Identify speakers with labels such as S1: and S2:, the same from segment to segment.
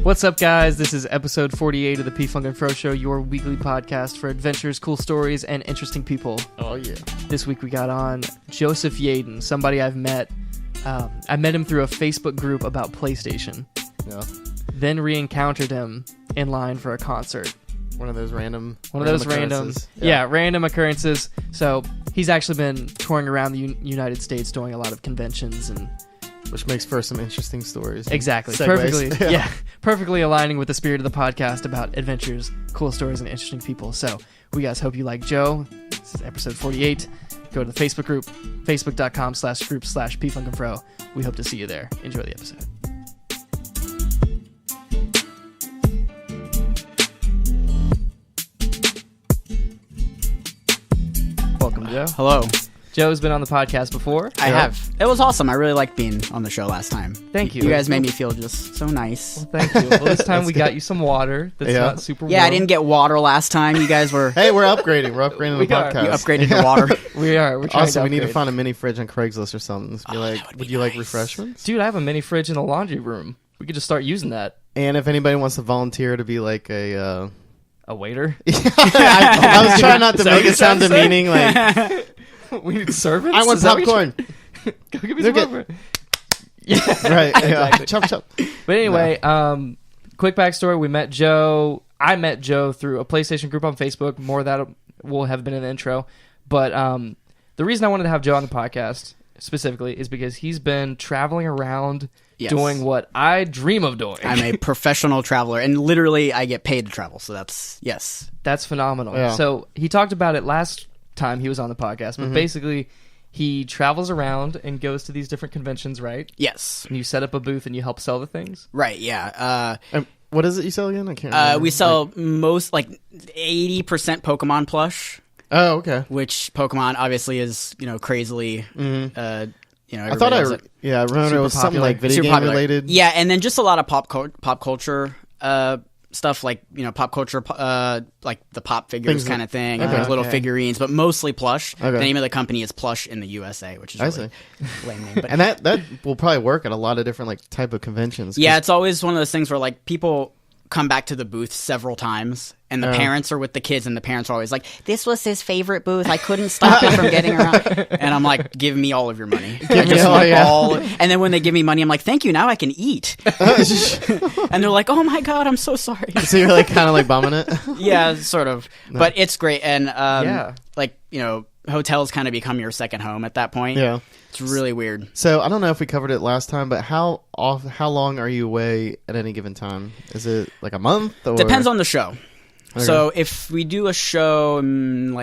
S1: What's up, guys? This is episode 48 of the P-Funk and Fro Show, your weekly podcast for adventures, cool stories, and interesting people.
S2: Oh, yeah.
S1: This week we got on Joseph Yaden, somebody I've met. I met him through a Facebook group about PlayStation.
S2: Yeah.
S1: Then re-encountered him in line for a concert.
S2: One of those random
S1: random occurrences. So he's actually been touring around the United States doing a lot of conventions, and
S2: which makes for some interesting stories.
S1: Exactly.
S2: Segues.
S1: Perfectly. Perfectly aligning with the spirit of the podcast about adventures, cool stories, and interesting people. So we guys hope you like Joe. This is episode 48. Go to the Facebook group, facebook.com/group/pfunkandfro. We hope to see you there. Enjoy the episode. Welcome, Joe.
S3: Hello.
S1: Joe's been on the podcast before.
S3: I have. It was awesome. I really liked being on the show last time.
S1: Thank you.
S3: You guys made me feel just so nice.
S1: Well, thank you. Well, this time we got you some water that's not super warm.
S3: Yeah, I didn't get water last time. You guys were...
S2: Hey, we're upgrading. We're upgrading the podcast.
S3: You upgraded the water.
S1: We are. We're trying
S2: also,
S1: to
S2: we need to find a mini fridge on Craigslist or something. Be would you like refreshments?
S1: Dude, I have a mini fridge in the laundry room. We could just start using that.
S2: And if anybody wants to volunteer to be like a
S1: waiter?
S2: I was trying not to make it sound demeaning. Like...
S1: We need servants?
S2: I want popcorn.
S1: Go give me some popcorn.
S2: Yeah, right.
S1: Exactly.
S2: Chop, chop.
S1: But anyway, quick backstory. We met Joe. I met Joe through a PlayStation group on Facebook. More of that will have been in the intro. But the reason I wanted to have Joe on the podcast specifically is because he's been traveling around doing what I dream of doing.
S3: I'm a professional traveler, and literally I get paid to travel. So that's
S1: phenomenal.
S2: Yeah.
S1: So he talked about it last time he was on the podcast, but basically he travels around and goes to these different conventions, right?
S3: Yes.
S1: And you set up a booth and you help sell the things?
S3: Right, yeah.
S2: What is it you sell again? I can't remember.
S3: We sell most, 80% Pokemon plush.
S2: Oh, okay.
S3: Which Pokemon obviously is, crazily,
S2: I
S3: remember
S2: it was something like video game related.
S3: Yeah, and then just a lot of pop culture stuff like pop culture, like the pop figures kind of thing, little figurines, but mostly plush.
S2: Okay.
S3: The name of the company is Plush in the USA, which is really lame name. But
S2: and that will probably work at a lot of different type of conventions.
S3: Yeah, it's always one of those things where people come back to the booth several times, and the parents are with the kids, and the parents are always like, "This was his favorite booth. I couldn't stop it from getting around." And I'm like, "Give me all of your money." And then when they give me money, I'm like, "Thank you. Now I can eat." And they're like, "Oh my god, I'm so sorry."
S2: So you're kind of bombing it.
S3: Yeah, sort of. No. But it's great, and hotels kind of become your second home at that point.
S2: Yeah.
S3: It's really weird.
S2: So I don't know if we covered it last time, but how long are you away at any given time? Is it like a month? Or?
S3: Depends on the show.
S2: Okay.
S3: So if we do a show in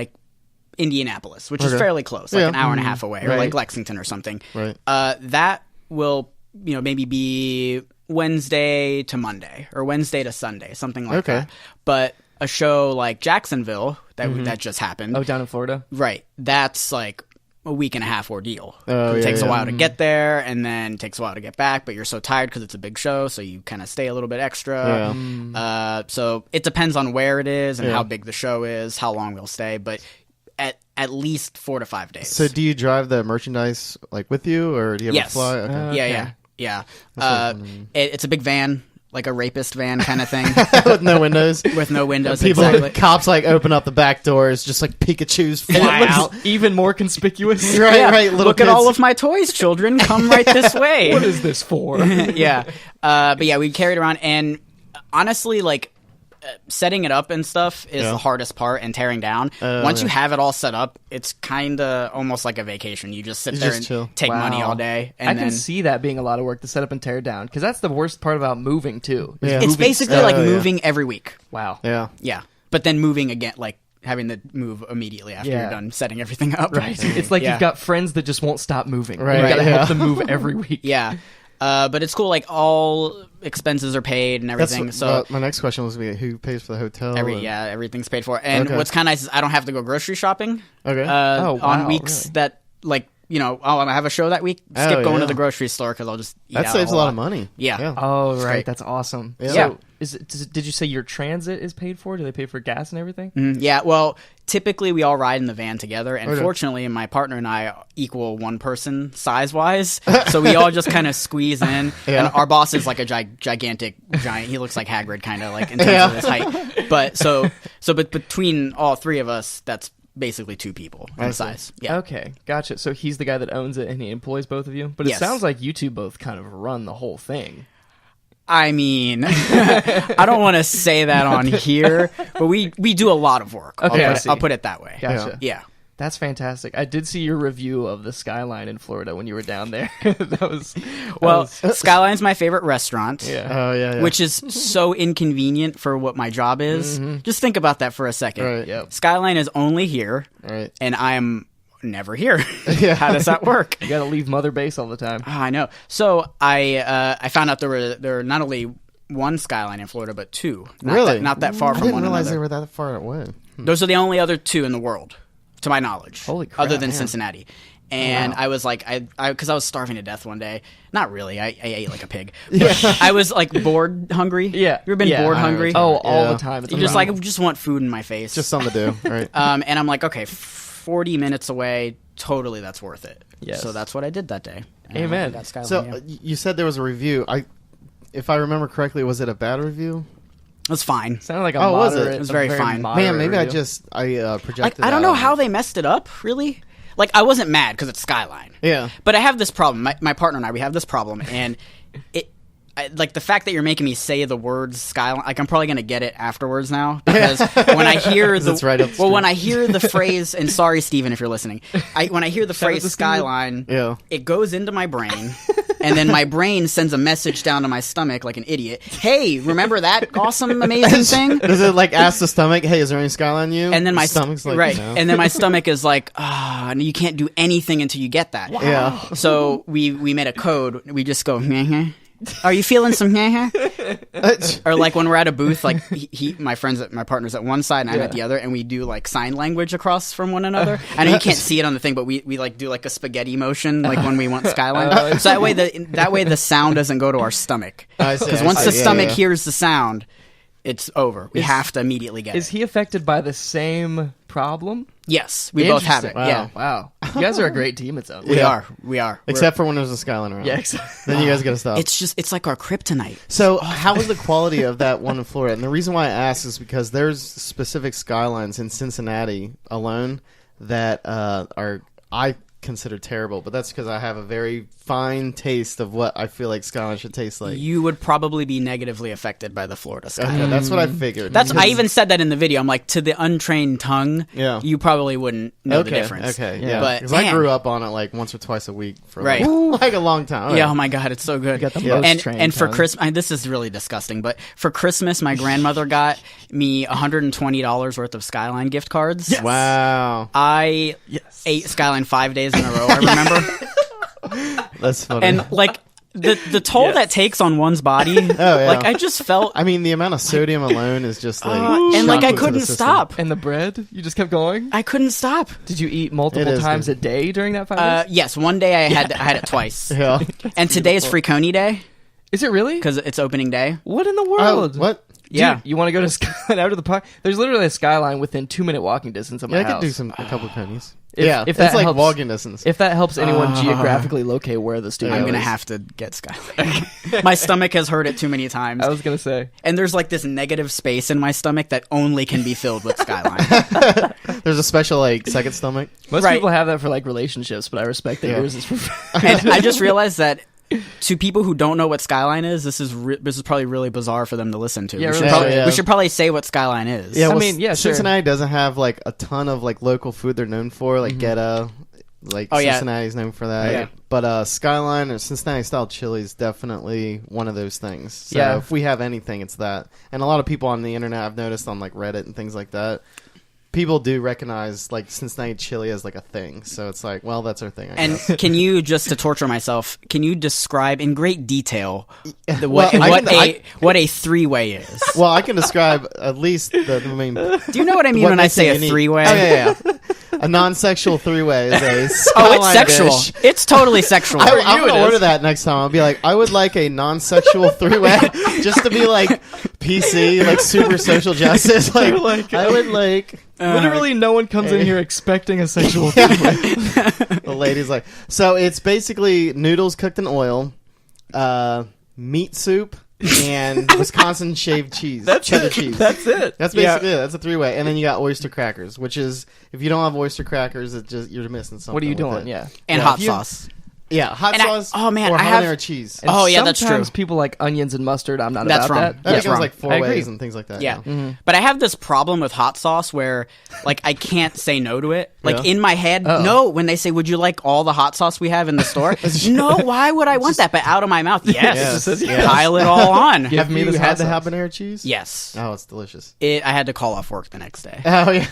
S3: Indianapolis, which is fairly close, an hour and a half away, or like Lexington or something,
S2: right?
S3: That will maybe be Wednesday to Monday or Wednesday to Sunday, something like that. But a show like Jacksonville that just happened.
S1: Oh, down in Florida,
S3: right? That's like a week and a half ordeal. It takes a while to get there, and then it takes a while to get back, but you're so tired because it's a big show, so you kind of stay a little bit extra. So it depends on where it is and how big the show is, how long we'll stay, but at least 4 to 5 days.
S2: So do you drive the merchandise with you, or do you have a fly?
S3: Okay. Yeah. It's a big van. Like a rapist van kind of thing.
S2: With no windows?
S3: With no windows,
S2: people,
S3: exactly.
S2: Cops open up the back doors, just Pikachus fly out.
S1: Even more conspicuous.
S2: Right.
S3: Look
S2: kids.
S3: at all of my toys, children. Come right this way.
S1: What is this for?
S3: Yeah. But yeah, we carried around, and honestly, setting it up and stuff is the hardest part, and tearing down. Once you have it all set up, it's kind of almost like a vacation. You just sit there and
S2: chill.
S3: Take money all day. And
S1: I can see that being a lot of work to set up and tear down, because that's the worst part about moving too.
S3: It's basically moving every week.
S1: Wow.
S3: Yeah. But then moving again, having to move immediately after you're done setting everything up.
S1: Right. It's like you've got friends that just won't stop moving.
S2: Right.
S1: You gotta help them move every week.
S3: Yeah. But it's cool, all expenses are paid and everything. So
S2: my next question was who pays for the hotel?
S3: Everything's paid for. And what's kind of nice is I don't have to go grocery shopping.
S2: Okay.
S3: On weeks that I have a show that week. Skip going to the grocery store because I'll just eat
S2: that
S3: out
S2: saves a lot of money.
S3: Yeah.
S1: Oh, right.
S3: great.
S1: That's awesome.
S2: Yeah.
S1: So, did you say your transit is paid for? Do they pay for gas and everything?
S3: Yeah, well, typically we all ride in the van together, and
S2: Okay.
S3: fortunately, my partner and I equal one person size-wise, so we all just kind of squeeze in.
S2: Yeah.
S3: And our boss is like a giant. He looks like Hagrid, kind of like in terms of his height. But between all three of us, that's basically two people in size. Yeah.
S1: Okay, gotcha. So he's the guy that owns it, and he employs both of you. But it
S3: Yes.
S1: sounds like you two both kind of run the whole thing.
S3: I mean, I don't want to say that on here, but we do a lot of work.
S1: Okay, I see.
S3: I'll put it that way.
S1: Gotcha.
S3: Yeah.
S1: That's fantastic. I did see your review of the Skyline in Florida when you were down there. that was
S3: Skyline's my favorite restaurant.
S1: yeah.
S2: Oh yeah.
S3: Which is so inconvenient for what my job is. Just think about that for a second.
S2: Right.
S1: Yep.
S3: Skyline is only here,
S2: Right.
S3: and I am never here.
S2: Yeah.
S3: How does that work?
S1: You got to leave Mother Base all the time.
S3: Oh, I know. So I found out there were not only one Skyline in Florida, but two. Not that far
S2: I
S3: from
S2: didn't
S3: one
S2: realize
S3: another.
S2: they were that far away.
S3: Those are the only other two in the world, to my knowledge.
S1: Holy crap,
S3: Other than
S1: man.
S3: Cincinnati. And I was like, because I was starving to death one day. Not really. I ate like a pig. But I was like bored hungry.
S1: Yeah.
S3: You ever been
S1: Yeah.
S3: bored hungry?
S1: Oh, all
S2: Yeah.
S1: the time. It's
S3: You just
S1: amazing.
S3: like just want food in my face.
S2: Just something to do, right?
S3: And I'm like, okay, 40 minutes away, totally that's worth it.
S1: Yes.
S3: So that's what I did that day. And
S1: Amen.
S3: I got Skyline,
S2: So
S3: yeah.
S2: you said there was a review. If I remember correctly, was it a bad review?
S3: It was fine.
S1: Sounded like a
S2: Oh, was it?
S1: moderate.
S2: It
S3: was
S1: a
S3: very fine.
S1: moderate
S2: Man, maybe
S1: review.
S2: I projected.
S3: I don't
S2: that
S3: know
S2: on
S3: how
S2: you.
S3: they messed it up, really. Like, I wasn't mad because it's Skyline.
S2: Yeah.
S3: But I have this problem. My partner and I, we have this problem, and like the fact that you're making me say the words Skyline, like I'm probably gonna get it afterwards now because when I hear
S2: It's right up the
S3: when
S2: street.
S3: I hear the phrase, and sorry, Steven, if you're listening, when I hear the phrase
S1: to Steven.
S3: Skyline,
S2: Yeah.
S3: it goes into my brain, and then my brain sends a message down to my stomach like an idiot. Hey, remember that awesome, amazing thing?
S2: Does it like ask the stomach, "Hey, is there any Skyline you?"
S3: And then my
S2: stomach's like,
S3: right,
S2: no.
S3: and then my stomach is like, you can't do anything until you get that.
S2: Yeah.
S3: So we made a code. We just go, are you feeling some or like when we're at a booth, like my partner's at one side and I'm at the other, and we do like sign language across from one another. I know you can't see it on the thing, but we like do like a spaghetti motion, like when we want Skyline. So that way the sound doesn't go to our stomach.
S2: I see,
S3: Because
S2: I
S3: once
S2: see.
S3: the
S2: Yeah,
S3: stomach
S2: yeah.
S3: hears the sound, it's over. We have to immediately get
S1: Is
S3: it.
S1: he affected by the same problem?
S3: Yes, we both have it.
S1: Interesting.
S3: Yeah,
S1: Wow. You guys are a great team, it sounds
S3: we
S1: like.
S3: are. We are.
S2: Except for when there's a Skyline around.
S1: Yeah, exactly.
S2: Then you guys gotta stop.
S3: It's like our kryptonite.
S2: So, how was the quality of that one in Florida? And the reason why I ask is because there's specific Skylines in Cincinnati alone that I consider terrible, but that's because I have a very fine taste of what I feel like Skyline should taste like.
S3: You would probably be negatively affected by the Florida Skyline.
S2: Okay, that's what I figured.
S3: I even said that in the video. I'm like, to the untrained tongue,
S2: Yeah.
S3: you probably wouldn't know the difference.
S2: Okay,
S1: Yeah.
S2: yeah.
S3: But,
S2: Because I
S3: man.
S2: grew up on it like once or twice a week for
S3: Right.
S2: like a long time.
S3: Yeah, oh my god, it's so good.
S1: got the
S2: Yeah.
S1: most trained
S3: And for
S1: tongue.
S3: Christmas, this is really disgusting, but for Christmas, my grandmother got me $120 worth of Skyline gift cards.
S2: Wow.
S3: I ate Skyline 5 days in a row. I remember,
S2: That's funny.
S3: and like the toll that takes on one's body.
S2: yeah.
S3: Like I just felt,
S2: I mean, the amount of sodium alone is just like.
S3: and like I
S2: shocking to the
S3: couldn't
S2: system.
S3: stop.
S1: And the bread? You just kept going?
S3: I couldn't stop.
S1: Did you eat multiple
S2: It is
S1: times
S2: good.
S1: a day during that 5 days?
S3: Yes, one day I had it twice.
S2: Yeah.
S3: And today is Free Coney Day
S1: Is it really?
S3: because it's opening day.
S1: What in the
S2: Oh,
S1: world?
S2: what?
S1: Dude,
S3: Yeah.
S1: you want to go to Skyline after the park? There's literally a Skyline within 2-minute walking distance of my
S2: Yeah, I
S1: house.
S2: could do a couple of pennies.
S1: If-
S2: yeah,
S1: if that
S2: it's like
S1: helps-
S2: walking distance.
S1: If that helps anyone geographically locate where the studio
S3: I'm gonna
S1: is.
S3: have to get Skyline. My stomach has heard it too many times.
S1: I was going to say.
S3: And there's like this negative space in my stomach that only can be filled with Skyline.
S2: There's a special like second stomach.
S1: Most
S3: Right.
S1: people have that for like relationships, but I respect that
S2: Yeah.
S1: yours is for
S3: And I just realized that to people who don't know what Skyline is, this is probably really bizarre for them to listen to.
S1: Yeah,
S3: we, should
S1: really.
S3: probably,
S2: Yeah.
S3: we should probably say what Skyline is.
S2: Yeah,
S1: I
S2: well,
S1: mean, yeah, sure.
S2: Cincinnati doesn't have like a ton of like local food they're known for, like Geta. Like
S3: Oh, yeah.
S2: Cincinnati's known for that.
S1: Yeah.
S2: But Skyline or Cincinnati style chili is definitely one of those things. So
S1: Yeah.
S2: if we have anything, it's that. And a lot of people on the internet I've noticed on like Reddit and things like that. People do recognize like Cincinnati chili as like a thing, so it's like, well, that's our thing. I
S3: And
S2: guess.
S3: can you, just to torture myself, can you describe in great detail
S2: Well,
S3: what a three-way is?
S2: Well, I can describe at least the main.
S3: Do you know what I mean
S2: what
S3: when I
S2: makes
S3: say
S2: it
S3: a
S2: unique.
S3: three-way?
S2: Oh yeah, yeah. A non-sexual three-way is a
S3: Oh,
S2: Skyline
S3: it's sexual.
S2: dish.
S3: It's totally sexual.
S2: I'm gonna order that next time. I'll be like, I would like a non-sexual three-way, just to be like PC, like super social justice. Like, I would like.
S1: Literally, no one comes in here expecting a sexual thing.
S2: The lady's like, so it's basically noodles cooked in oil, meat soup, and Wisconsin shaved cheese. Cheddar cheese.
S1: That's it.
S2: That's basically it. That's a three-way. And then you got oyster crackers, which is, if you don't have oyster crackers, it just you're missing something.
S1: What are you
S2: with
S1: doing?
S2: it.
S1: Yeah.
S3: And hot sauce.
S2: Yeah, hot
S3: And
S2: sauce.
S3: oh, man,
S2: or
S3: I have-
S2: habanero cheese.
S1: And
S3: Oh, yeah, that's
S1: sometimes
S3: true.
S1: people like onions and mustard. I'm not
S3: That's
S1: about
S3: wrong.
S1: that.
S2: That
S3: That's
S2: becomes
S3: wrong.
S2: like four
S1: I agree.
S2: ways and things like that.
S3: Yeah.
S2: now.
S3: But I have this problem with hot sauce where, like, I can't say no to it. Like,
S2: Yeah.
S3: in my head,
S1: Oh.
S3: no, when they say, would you like all the hot sauce we have in the store? No, why would I want that? But out of my mouth, yes.
S2: Yes.
S3: Pile it all on.
S1: Give
S2: Have
S1: me
S2: you
S1: this
S2: had the
S1: hot sauce.
S2: habanero cheese?
S3: Yes.
S2: Oh, it's delicious.
S3: I had to call off work the next day.
S2: Oh, yeah.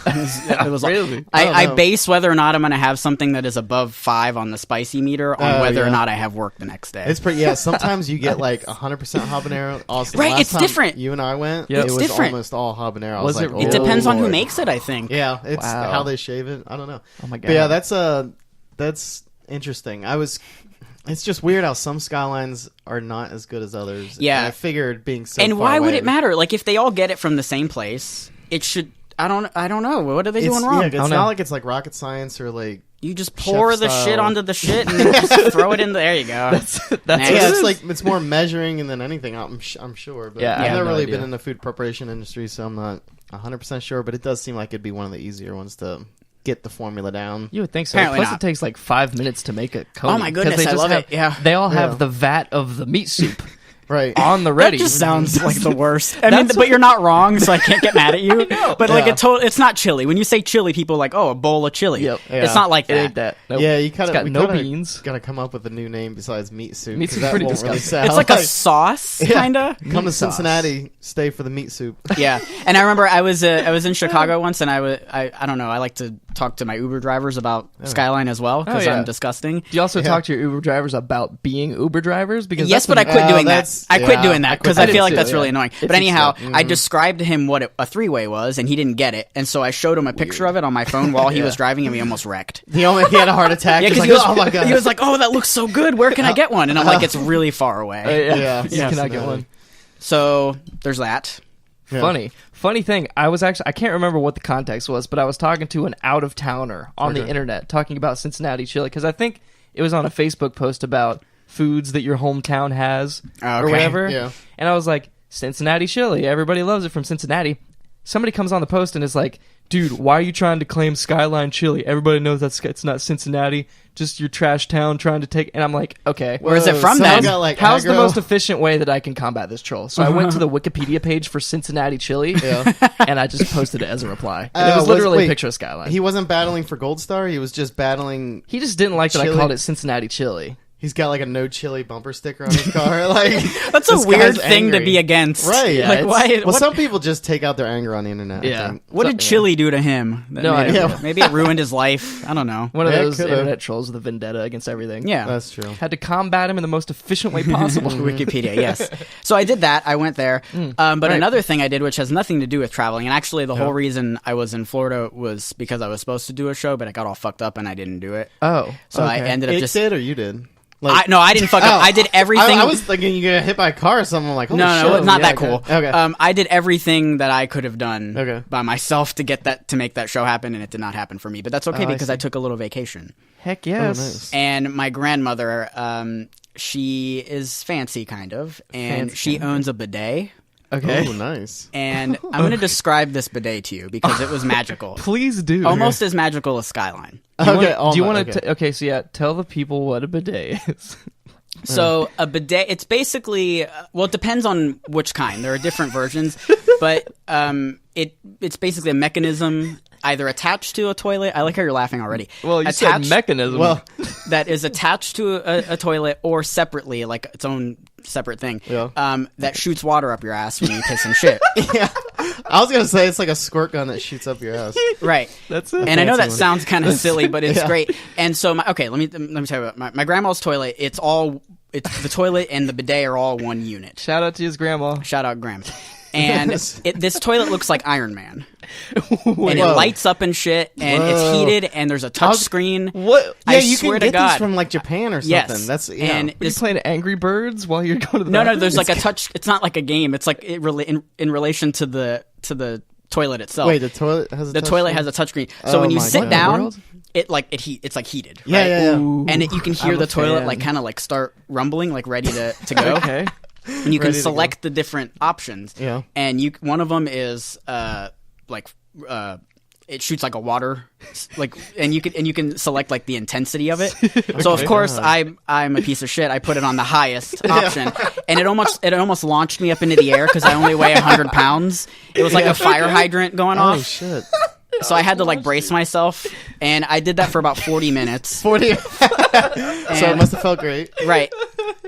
S3: It was
S1: Really?
S3: I
S2: know.
S3: base whether or not I'm going to have something that is above 5 on the spicy meter on
S2: Oh,
S3: whether or
S2: yeah.
S3: not I have work the next day.
S2: It's pretty. Yeah, sometimes you get like 100% habanero. Also,
S3: Right,
S2: last
S3: it's
S2: time
S3: different.
S2: You and I went.
S1: Yep.
S2: It
S3: It's
S2: was
S3: different.
S2: almost all habanero. I
S1: Was
S2: was
S1: it
S2: like,
S1: really?
S3: It depends on who
S2: Lord.
S3: makes it, I think.
S2: Yeah, it's
S1: Wow.
S2: how they shave it. I don't know.
S1: Oh my god.
S2: But yeah, that's interesting. It's just weird how some Skylines are not as good as others.
S3: Yeah.
S2: And I figured being so.
S3: And
S2: far
S3: why would
S2: away-
S3: it matter? Like, if they all get it from the same place, it should. I don't know. What are they
S2: It's,
S3: doing wrong?
S2: yeah, it's
S1: don't
S2: not
S1: know.
S2: like it's like rocket science or like.
S3: You just pour
S2: Chef
S3: the shit
S2: style.
S3: onto the shit and then just throw it in there. You go.
S1: That's
S3: Next.
S1: it
S2: Yeah,
S1: is.
S2: it's like it's more measuring than anything. I'm sure, but
S1: Yeah, I
S2: I've
S1: have
S2: never
S1: no
S2: really
S1: idea.
S2: been in the food preparation industry, so I'm not 100% sure. But it does seem like it'd be one of the easier ones to get the formula down.
S1: You would think so.
S3: Apparently
S1: Plus,
S3: not.
S1: it takes like 5 minutes to make a coney.
S3: Oh my
S1: 'cause
S3: goodness,
S1: they
S3: I
S1: just
S3: love
S1: have-
S3: it. Yeah.
S1: They all have
S2: Yeah.
S1: the vat of the meat soup
S2: Right.
S1: on the ready.
S3: That just sounds like the worst. I mean,
S1: That's
S3: but you're not wrong, so I can't get mad at you. But like,
S2: Yeah.
S3: it's not chili. When you say chili, people are like, oh, a bowl of chili.
S1: Yep.
S3: It's
S2: Yeah.
S3: not like
S1: It
S3: that.
S1: ain't that. Nope.
S2: Yeah, you
S1: It's
S2: kind
S1: got
S2: of
S1: no beans.
S2: Got to come up with a new name besides meat soup.
S1: Meat
S2: 'cause
S1: soup's
S2: that
S1: pretty
S2: won't really
S1: disgusting.
S2: sell.
S3: It's like a sauce,
S2: Yeah.
S3: kind of.
S2: Come to
S1: sauce.
S2: Cincinnati, stay for the meat soup.
S3: Yeah, and I remember I was in Chicago once, and I don't know. I like to talk to my Uber drivers about Skyline as well because
S1: Oh, yeah.
S3: I'm disgusting.
S1: Do you also talk to your Uber drivers about being Uber drivers? Because
S3: Yes,
S1: that's
S3: but I
S1: when-
S3: quit doing that.
S2: that's-
S3: I quit
S2: yeah,
S3: doing
S2: I
S3: that
S2: quit
S3: because
S2: that
S3: I feel
S1: too,
S3: like that's
S1: yeah.
S3: really annoying.
S1: It's
S3: But anyhow,
S1: just
S3: I described to him what a three-way was, and he didn't get it. And so I showed him a picture of it on my phone while he was driving, and we almost wrecked.
S2: He had a heart attack.
S3: Yeah,
S2: He's
S3: because
S2: like, oh my god.
S3: he was like, "Oh, that looks so good. Where can I get one?" And I'm like, "It's really far away."
S2: Yeah,
S1: you cannot get
S2: Cincinnati.
S1: one.
S3: So there's that.
S2: Yeah.
S1: Funny thing. I can't remember what the context was, but I was talking to an out of towner on the internet talking about Cincinnati chili because I think it was on a Facebook post about foods that your hometown has
S3: Oh,
S1: or
S3: okay.
S1: whatever.
S2: Yeah.
S1: And I was like, Cincinnati chili. Everybody loves it from Cincinnati. Somebody comes on the post and is like, dude, why are you trying to claim Skyline chili? Everybody knows it's not Cincinnati. Just your trash town trying to take. And I'm like, okay.
S3: Where's it from
S2: so
S3: then?
S2: I got, like,
S1: How's the
S2: aggro.
S1: most efficient way that I can combat this troll? So I went to the Wikipedia page for Cincinnati chili,
S2: Yeah.
S1: and I just posted it as a reply. And it was
S2: was-
S1: literally
S2: wait,
S1: a picture of Skyline.
S2: He wasn't battling for Gold Star. He was just battling.
S1: He just didn't like that I
S2: Chili.
S1: called it Cincinnati chili.
S2: He's got like a no chili bumper sticker on his car. Like
S3: That's a
S2: this
S3: weird
S2: guy's
S3: thing to
S2: angry.
S3: be against.
S2: Right.
S1: Yeah,
S3: Like,
S1: it's-
S3: why?
S2: Well,
S3: what,
S2: some people just take out their anger on the internet. I
S1: Yeah.
S2: think.
S3: what did
S1: So-
S3: chili do to him? That
S1: No
S3: made
S1: idea.
S3: it- Maybe it ruined his life. I don't know.
S1: One of
S2: Yeah, it
S1: those
S2: could've.
S1: internet trolls with a vendetta against everything.
S3: Yeah.
S2: That's true.
S1: Had to combat him in the most efficient way possible.
S3: Wikipedia, yes. So I did that. I went there. But
S1: right.
S3: another thing I did, which has nothing to do with traveling, and actually the whole reason I was in Florida was because I was supposed to do a show, but I got all fucked up and I didn't do it.
S1: Oh.
S3: So I
S1: okay.
S3: ended up
S2: It
S3: just.
S2: did or you did?
S3: No, I didn't fuck up.
S2: Oh,
S3: I did everything.
S2: I was thinking you get hit by a car or something. I'm like, holy
S3: no,
S2: shit.
S3: not
S2: Yeah,
S3: that cool.
S2: Okay.
S3: I did everything that I could have done
S2: Okay.
S3: by myself to make that show happen, and it did not happen for me. But that's okay
S1: Oh, I
S3: because
S1: see.
S3: I took a little vacation.
S1: Heck yes.
S2: nice.
S3: And my grandmother, she is fancy kind of, and
S1: Fancy
S3: she owns a bidet.
S1: Okay.
S2: Oh, nice.
S3: And I'm going to describe this bidet to you because it was magical.
S1: Please do.
S3: Almost as magical as Skyline.
S1: Do you
S2: Okay,
S1: want, do you
S2: almost,
S1: want to? Okay, so yeah, tell the people what a bidet is.
S3: So a bidet, it's basically, well, it depends on which kind. There are different versions, but it's basically a mechanism either attached to a toilet. I like how you're laughing already.
S1: Well, you said mechanism.
S2: Well,
S3: That is attached to a toilet or separately, like its own separate thing.
S2: Yeah.
S3: That shoots water up your ass when you piss and shit.
S2: yeah. I was gonna say it's like a squirt gun that shoots up your ass.
S3: Right.
S1: that's it.
S3: And I know that
S2: fancy one.
S3: sounds kind of silly, but it's
S2: Yeah.
S3: great. And so, let me tell you about my grandma's toilet. It's the toilet and the bidet are all one unit.
S1: Shout out to his grandma.
S3: Shout out, Graham. and this toilet looks like Iron Man. And it
S2: Whoa.
S3: lights up and shit, and
S2: Whoa.
S3: it's heated, and there's a touch screen.
S2: What?
S3: I
S2: Yeah, you
S3: swear
S2: can
S3: to
S2: get
S3: God.
S2: these from like Japan or something.
S3: Yes.
S2: That's
S3: And
S1: Are you playing Angry Birds while you're going to the
S3: no,
S1: bathroom?
S3: there's like a touch. It's not like a game. It's like in relation to the toilet itself.
S2: Wait, the toilet has a
S3: The
S2: touch
S3: toilet
S2: screen?
S3: has a touchscreen. So
S2: Oh
S3: when you
S2: my
S3: sit
S2: God.
S3: down,
S1: World?
S3: it's like heated.
S2: Yeah,
S3: right?
S2: yeah, yeah.
S1: Ooh.
S3: And you can hear
S1: I'm
S3: the
S1: a
S3: toilet
S1: fan.
S3: like kind of like start rumbling, like ready to go.
S1: Okay.
S3: And you can
S2: Ready to
S3: select the different options.
S2: Yeah.
S3: And one of them is it shoots like a water, like, and you can select like the intensity of it. So of course I'm a piece of shit. I put it on the highest option, and it almost launched me up into the air because I only weigh 100 pounds. It was like a fire hydrant going
S2: Oh
S3: off.
S2: shit.
S3: So I had to like brace myself, and I did that for about 40 minutes.
S2: 40. So it must have felt great.
S3: Right.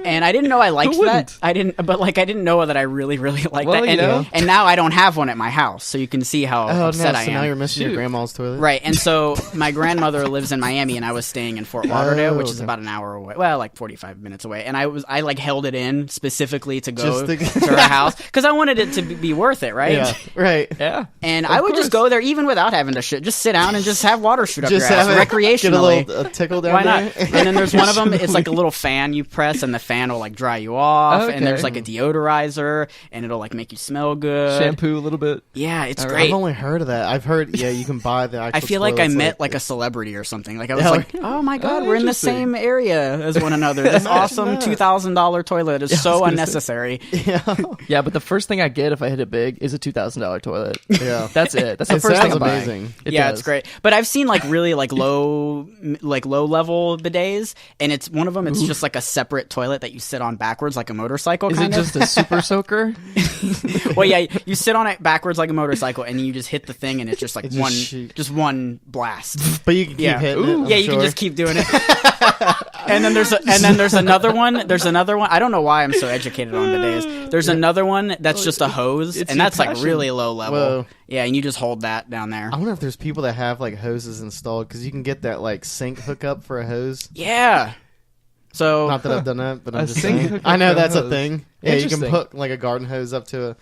S3: And I didn't know I liked
S1: Who wouldn't?
S3: that. I didn't know that I really, really liked
S1: Well,
S3: that.
S1: you know.
S3: And now I don't have one at my house, so you can see how
S2: Oh,
S3: upset
S2: no.
S3: I
S2: So
S3: am.
S2: now you're missing your
S1: Shoot.
S2: grandma's toilet.
S3: Right, and so my grandmother lives in Miami, and I was staying in Fort Lauderdale, which is
S2: okay.
S3: about an hour away. Well, like 45 minutes away. And I like held it in specifically to go
S2: Just to-
S3: to her house because I wanted it to be worth it, right?
S2: Yeah. Right.
S1: Yeah.
S3: And I would just go there even without having to shit. Just sit down and just have water shoot up
S2: Just
S3: your ass
S2: have it,
S3: recreationally.
S2: Get a little tickle down
S3: Why
S2: there.
S3: not? And then there's one of them. It's like a little fan you press, and the fan will like dry you off.
S1: Okay.
S3: And there's like a deodorizer, and it'll like make you smell good.
S1: Shampoo a little bit.
S3: Yeah, it's
S1: I've
S3: great.
S2: I've only heard of that. I've heard, yeah, you can buy the actual
S3: I feel like I
S2: toilets,
S3: met like a celebrity or something. Like I was
S2: Yeah,
S3: like,
S2: like-
S3: oh my god,
S1: Oh,
S3: we're in the
S1: interesting.
S3: same area as one another. This awesome
S2: that.
S3: $2,000 toilet is
S1: I was
S3: so
S1: gonna say.
S3: unnecessary.
S2: Yeah.
S1: Yeah, but the first thing I get if I hit it big is a $2,000 toilet.
S2: Yeah.
S1: That's it. That's the
S2: It
S1: first thing
S2: sounds
S1: I'm buying.
S2: amazing.
S1: It
S3: Yeah,
S1: does.
S3: it's great. But I've seen like really like low level bidets, and it's one of them. It's just like a separate toilet that you sit on backwards like a motorcycle.
S1: Is
S3: kind
S1: it
S3: of.
S1: just a super soaker?
S3: Well, yeah, you sit on it backwards like a motorcycle, and you just hit the thing, and it's just like
S2: It just
S3: just one blast.
S2: But you can keep
S3: Yeah,
S2: hitting it. I'm
S3: yeah, you
S2: sure.
S3: can just keep doing it. And then there's another one. There's another one. I don't know why I'm so educated on bidets. There's another one that's just a hose,
S1: It's
S3: and
S1: your
S3: that's like
S1: passion.
S3: really low level.
S2: Whoa.
S3: Yeah, and you just hold that down there.
S2: I wonder if there's people that have like hoses installed because you can get that like sink hookup for a hose.
S3: Yeah. So
S2: Not that I've done that, but I'm
S1: A
S2: just
S1: sink
S2: saying.
S1: hookup
S2: I know
S1: for a
S2: that's a
S1: hose.
S2: thing. Yeah, you can
S1: Interesting.
S2: hook like a garden hose up to a.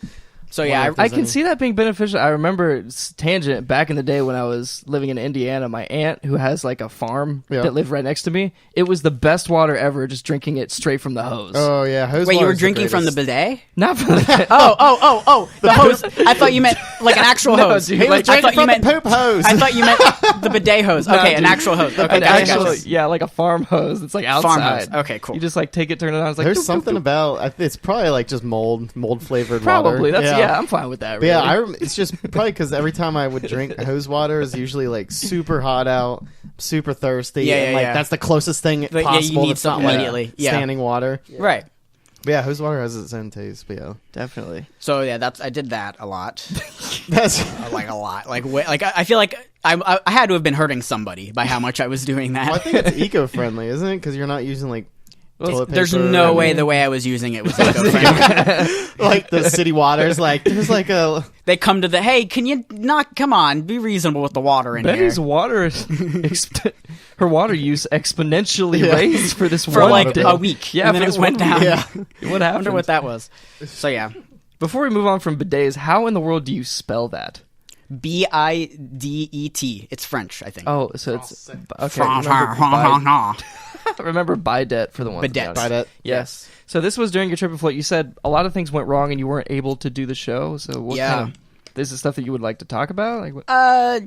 S3: yeah,
S2: Wonder if
S1: I
S2: there's
S1: can
S2: any-
S1: see that being beneficial. I remember tangent back in the day when I was living in Indiana. My aunt, who has like a farm
S2: Yeah.
S1: that lived right next to me, it was the best water ever. Just drinking it straight from the hose.
S2: Oh yeah, hose.
S3: wait, you were
S2: water's
S3: drinking from the
S2: greatest.
S3: bidet?
S1: Not from the
S3: Oh, the hose. I thought you meant like an actual
S1: No,
S3: hose.
S1: dude,
S2: He was
S3: I
S2: drinking
S3: thought you
S2: from
S3: meant
S2: the poop hose.
S3: I thought you meant the bidet hose.
S1: No,
S3: Okay, an
S1: dude.
S3: actual hose. Okay,
S1: an
S3: gotcha,
S1: actual,
S3: gotcha.
S1: yeah, like a farm hose. It's like
S3: Farm
S1: outside.
S3: hose. Okay, cool.
S1: You just like take it, turn it on. It's like
S2: There's
S1: doop, doop,
S2: something
S1: doop.
S2: about. It's probably like just mold flavored water.
S1: Probably. That's yeah. I'm fine with that.
S2: But yeah,
S1: really.
S2: it's just probably because every time I would drink hose water is usually like super hot out, super thirsty.
S3: Yeah,
S2: and
S3: yeah,
S2: like
S3: yeah.
S2: that's the closest thing
S3: Like, yeah, you
S2: possible.
S3: need
S2: that's not
S3: something
S2: like
S3: immediately. Yeah.
S2: standing water.
S3: Right.
S2: But yeah, hose water has its own taste. But yeah,
S1: Definitely.
S3: So yeah, I did that a lot.
S2: that's
S3: Like a lot. Like I feel like I had to have been hurting somebody by how much I was doing that.
S2: well, I think it's eco-friendly, isn't it? Because you're not using like toilet
S3: There's
S2: paper
S3: no
S2: and-
S3: way the way I was using it was eco-friendly.
S2: like the city waters. Like there's like a
S3: They come to hey, can you not come on, be reasonable with the water in
S1: Betty's
S3: here.
S1: water, her water use exponentially
S2: Yeah.
S1: raised for this
S3: For
S1: one
S3: like
S1: day.
S3: a week.
S1: Yeah,
S3: and then
S1: for
S3: it
S1: this
S3: went
S1: one
S3: down.
S1: week.
S2: yeah.
S1: What
S3: I
S1: happened?
S3: wonder what that was. So yeah.
S1: Before we move on from bidets, how in the world do you spell that?
S3: Bidet. It's French, I think.
S1: Oh, so it's okay.
S3: Bidet.
S1: Remember bidet for the ones.
S3: Bidets.
S1: without it.
S2: By that.
S1: Yes. So this was during your trip in Florida. You said a lot of things went wrong and you weren't able to do the show. So what
S3: Yeah.
S1: kind of is this stuff that you would like to talk about? Like, what?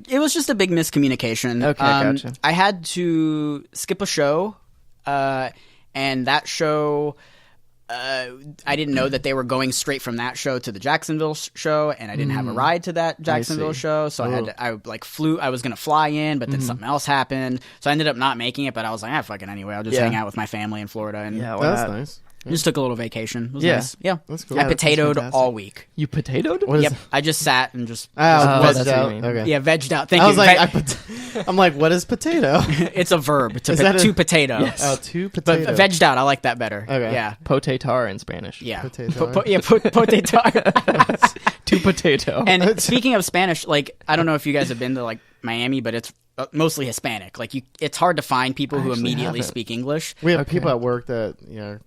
S3: It was just a big miscommunication.
S1: Okay, gotcha.
S3: I had to skip a show, and that show, I didn't know that they were going straight from that show to the Jacksonville show, and I didn't have a ride to that Jacksonville
S2: see.
S3: show, so I flew. I was gonna fly in, but then something else happened, so I ended up not making it. But I was like, fuck it anyway. I'll just
S1: Yeah.
S3: hang out with my family in Florida, and
S1: Yeah, why
S2: That's
S1: not?
S2: nice.
S3: just took a little vacation. It was
S1: Yeah.
S3: nice. Yeah,
S2: That's cool.
S3: I
S2: Yeah, that's
S3: potatoed
S2: fantastic.
S3: all week.
S1: You potatoed?
S2: What is
S3: Yep, I just sat and just
S2: Oh,
S1: that's
S2: vegged
S1: what
S2: out.
S1: you mean.
S2: Okay.
S3: yeah, vegged out. Thank
S2: I
S3: you.
S2: was like, I'm like, what is potato?
S3: It's a verb
S2: Is that
S3: to
S2: a-
S3: potato.
S1: Yes.
S2: Oh, two
S3: But
S2: potato.
S3: vegged out, I like that better.
S2: Okay.
S3: Yeah.
S1: Potatar in Spanish.
S3: Yeah.
S2: Potato.
S3: Potato.
S1: To potato.
S3: And speaking of Spanish, like, I don't know if you guys have been to like Miami, but it's mostly Hispanic. Like, it's hard to find people who immediately speak English.
S2: We have people at work that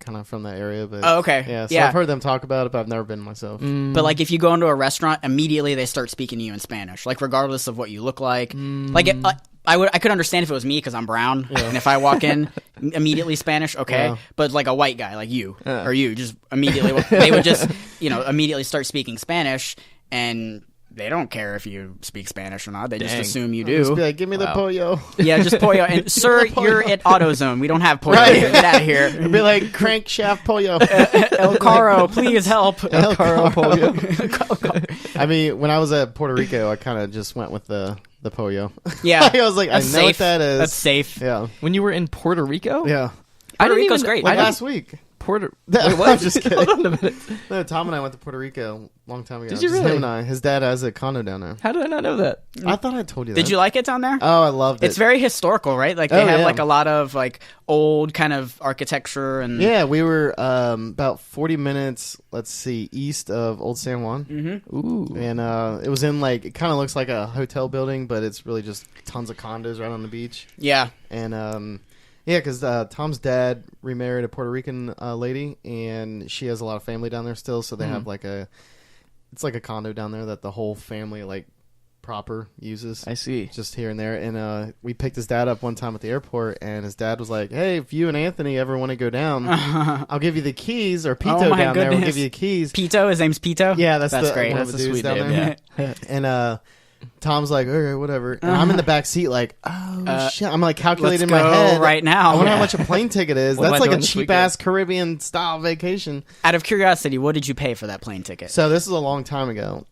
S2: kind of from that area. But
S3: Oh, okay.
S2: Yeah, so
S3: Yeah.
S2: I've heard them talk about it, but I've never been myself.
S3: But like, if you go into a restaurant, immediately they start speaking to you in Spanish, like regardless of what you look like. Like, I could understand if it was me because I'm brown, and if I walk in immediately Spanish, okay.
S2: Yeah.
S3: But like a white guy, like you or you, just immediately they would just immediately start speaking Spanish, and they don't care if you speak Spanish or not. They just assume you
S2: Just
S3: do.
S2: be like, give me the pollo.
S3: Yeah, just pollo. And sir, you're at AutoZone. We don't have pollo.
S2: Right.
S3: Get out of here.
S2: It'd be like crankshaft pollo.
S3: El Caro, please help.
S2: El Caro pollo.
S3: pollo.
S2: I mean, when I was at Puerto Rico, I kind of just went with the pollo.
S3: Yeah.
S2: I was like,
S3: That's
S2: I know
S3: safe.
S2: what that is.
S3: That's safe.
S2: Yeah.
S1: When you were in Puerto Rico?
S2: Yeah.
S3: Puerto Rico's great.
S2: Like last week.
S1: Wait,
S2: I'm
S1: what?
S2: just kidding.
S1: Hold on a minute.
S2: No, Tom and I went to Puerto Rico a long time ago.
S1: Did you
S2: Just
S1: really?
S2: Him and I. His dad has a condo down there.
S1: How did I not know that?
S2: I thought I told you that.
S3: Did you like it down there?
S2: Oh, I loved it.
S3: It's very historical, right? Like they
S2: Oh,
S3: have
S2: yeah.
S3: like a lot of like old kind of architecture and
S2: Yeah, we were about 40 minutes, east of Old San Juan.
S3: Mm-hmm.
S1: Ooh.
S2: And it was in like, it kind of looks like a hotel building, but it's really just tons of condos right on the beach.
S3: Yeah.
S2: And yeah, because Tom's dad remarried a Puerto Rican lady, and she has a lot of family down there still, so they have like it's like a condo down there that the whole family like proper uses.
S1: I see.
S2: Just here and there. And we picked his dad up one time at the airport, and his dad was like, hey, if you and Anthony ever want to go down, I'll give you the keys, or Pito
S3: Oh my
S2: down there will
S3: goodness.
S2: give you the keys.
S3: Pito, his name's Pito.
S2: Yeah, that's
S3: great.
S2: one
S1: That's
S2: of
S1: a
S2: the dudes
S1: sweet
S2: down
S1: name,
S2: there. And Tom's like, all right, whatever. And I'm in the back seat like, oh, shit. I'm like calculating
S3: Let's
S2: in my
S3: go
S2: head.
S3: right now.
S2: I wonder
S3: Yeah.
S2: how much a plane ticket is.
S1: What am
S2: That's
S1: I
S2: like a
S1: doing this
S2: cheap-ass Caribbean-style vacation.
S3: Out of curiosity, what did you pay for that plane ticket?
S2: So this is a long time ago.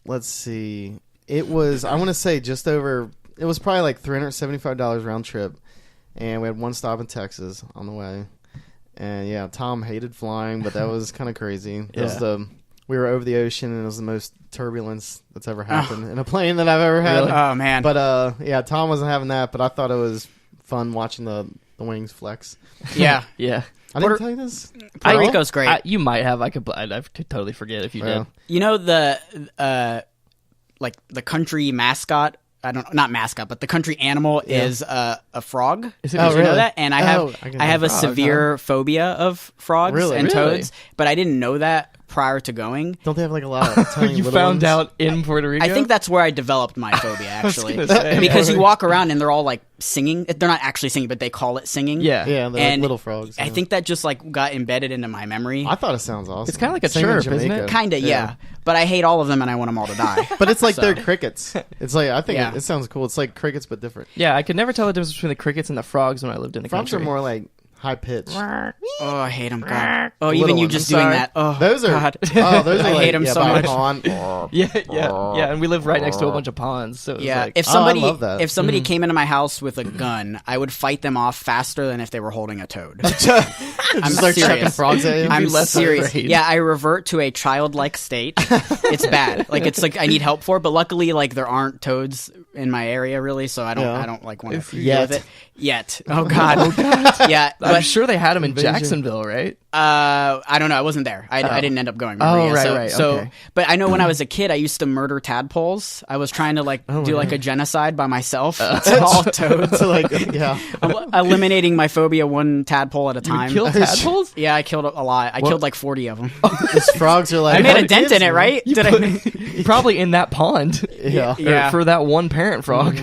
S2: Let's see. It was, I want to say just over, it was probably like $375 round trip. And we had one stop in Texas on the way. And yeah, Tom hated flying, but that was kind of crazy. It was we were over the ocean, and it was the most turbulence that's ever happened in a plane that I've ever had.
S1: Really?
S3: Oh man.
S2: But yeah, Tom wasn't having that, but I thought it was fun watching the wings flex.
S3: yeah.
S1: Yeah.
S2: I didn't tell you this.
S3: Puerto Rico's great.
S1: You might have. I'd totally forget if you
S2: Yeah.
S1: did.
S3: You know the like the country mascot. Not mascot, but the country animal is a frog.
S1: Is it
S3: Did you
S2: really?
S3: know that? And I have
S2: I can
S3: I have
S2: have
S3: a
S2: frogs,
S3: severe phobia of frogs
S2: Really?
S3: and
S1: Really?
S3: toads, but I didn't know that prior to going.
S2: Don't they have like a lot of tiny
S1: You
S2: little
S1: found
S2: ones?
S1: out in Puerto Rico?
S3: I think that's where I developed my phobia, actually.
S1: gonna say.
S3: Because you walk around and they're all like singing. They're not actually singing, but they call it singing.
S1: Yeah.
S2: Yeah, they're like
S3: And
S2: little frogs.
S3: I
S2: yeah.
S3: think that just like got embedded into my memory.
S2: I thought it sounds awesome.
S1: It's kinda like a
S2: Same in
S1: chirp, isn't it?
S2: Jamaica.
S3: Kinda, yeah. But I hate all of them and I want them all to die.
S2: But it's like they're crickets. It's like, I think
S3: Yeah.
S2: it sounds cool. It's like crickets, but different.
S1: Yeah, I could never tell the difference between the crickets and the frogs when I lived in the
S2: Frogs
S1: country.
S2: are more like high pitch.
S3: Oh, I hate them. God. Oh,
S2: The
S3: even
S2: little
S3: you
S2: ones.
S3: just
S1: I'm
S3: doing
S1: sorry.
S3: that. Oh,
S2: Those are.
S3: God.
S2: Oh, those are
S3: I
S2: like,
S3: hate 'em so
S2: by a
S3: much.
S2: pond.
S1: Yeah, and we live right next to a bunch of ponds, so it was
S3: Yeah,
S1: like,
S3: if
S2: I
S3: somebody
S2: love that.
S3: if somebody came into my house with a gun, I would fight them off faster than if they were holding a toad.
S2: Just like chucking
S3: serious.
S2: frogs at you.
S3: I'm
S1: less
S3: serious.
S1: afraid.
S3: Yeah, I revert to a childlike state. It's bad. Like it's like I need help for it, but luckily like there aren't toads in my area really, so I don't like want to deal with it yet. Oh god. Yeah,
S1: I'm
S3: but
S1: sure they had them in
S2: Invasion.
S1: Jacksonville, right?
S3: I don't know. I wasn't there. I didn't end up going.
S1: Oh,
S3: Remember? Yeah,
S1: right,
S3: so,
S1: okay.
S3: but I know when I was a kid, I used to murder tadpoles. I was trying to like do like a genocide by myself. All toads.
S2: So like, yeah.
S3: Eliminating my phobia one tadpole at a time.
S1: Kill tadpoles?
S3: Yeah, I killed a lot. I killed like 40 of them.
S2: These frogs are like.
S3: I made a
S2: "What
S3: dent
S2: gives
S3: in it,
S2: me?"
S3: right? Did I?
S1: Probably in that pond.
S2: Yeah.
S3: Yeah.
S1: Or for that one parent frog.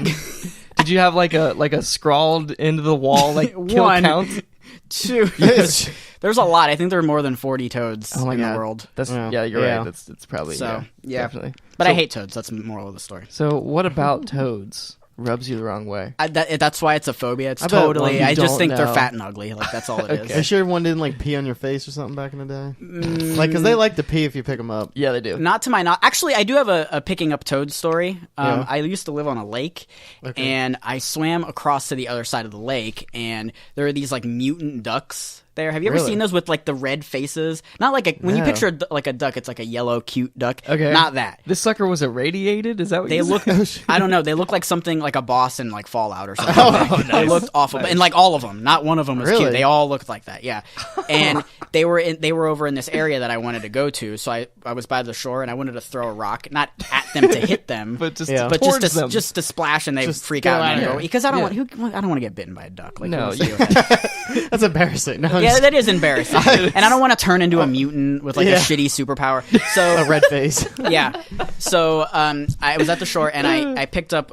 S1: Did you have like a scrawled into the wall like kill
S3: One.
S1: count?
S3: Two.
S2: Yes.
S3: There's a lot. I think there are more than 40 toads
S1: Oh my
S3: in
S1: God.
S3: the world.
S1: That's
S2: Yeah.
S1: you're
S2: Yeah.
S1: right. That's probably
S3: So, yeah.
S1: definitely.
S3: But
S1: So-
S3: I hate toads. That's the moral of the story.
S1: So what about toads? Rubs you the wrong way.
S3: That's why it's a phobia. It's
S2: I bet one
S3: totally.
S2: you
S3: I just
S1: don't
S3: think they're
S1: know.
S3: fat and ugly. Like that's all it is.
S2: Are you sure one didn't like pee on your face or something back in the day? Like, because they like to pee if you pick them up.
S1: Yeah, they do.
S3: Not to my knowledge. Actually, I do have a picking up toad story.
S2: Yeah.
S3: I used to live on a lake,
S2: Okay.
S3: and I swam across to the other side of the lake, and there are these like mutant ducks there. Have you ever
S2: Really?
S3: seen those with like the red faces? Not like when you
S2: No.
S3: picture like a duck, it's like a yellow cute duck.
S1: Okay.
S3: Not that.
S1: This sucker was irradiated? Is that what
S3: They
S1: you
S3: look.
S1: said?
S3: I don't know. They look like something like a boss in like Fallout or something. They looked awful, and like all of them. Not one of them was
S2: Really?
S3: cute. They all looked like that. Yeah, and they were over in this area that I wanted to go to. So I was by the shore and I wanted to throw a rock, not at them to hit them,
S1: But just
S2: Yeah.
S3: but
S1: towards them.
S3: just to splash and they
S2: Just
S3: freak
S2: go
S3: out
S2: out
S3: and
S2: of
S3: go
S2: here.
S3: because I don't
S1: Yeah.
S3: want I don't want to get bitten by a duck. Like,
S1: No,
S3: who wants to deal with that?
S2: That's embarrassing. No, I'm
S3: Yeah,
S2: just-
S3: that is embarrassing, and I don't want to turn into a mutant with like a
S2: Yeah.
S3: shitty superpower. So
S2: a red face.
S3: yeah. So I was at the shore and I picked up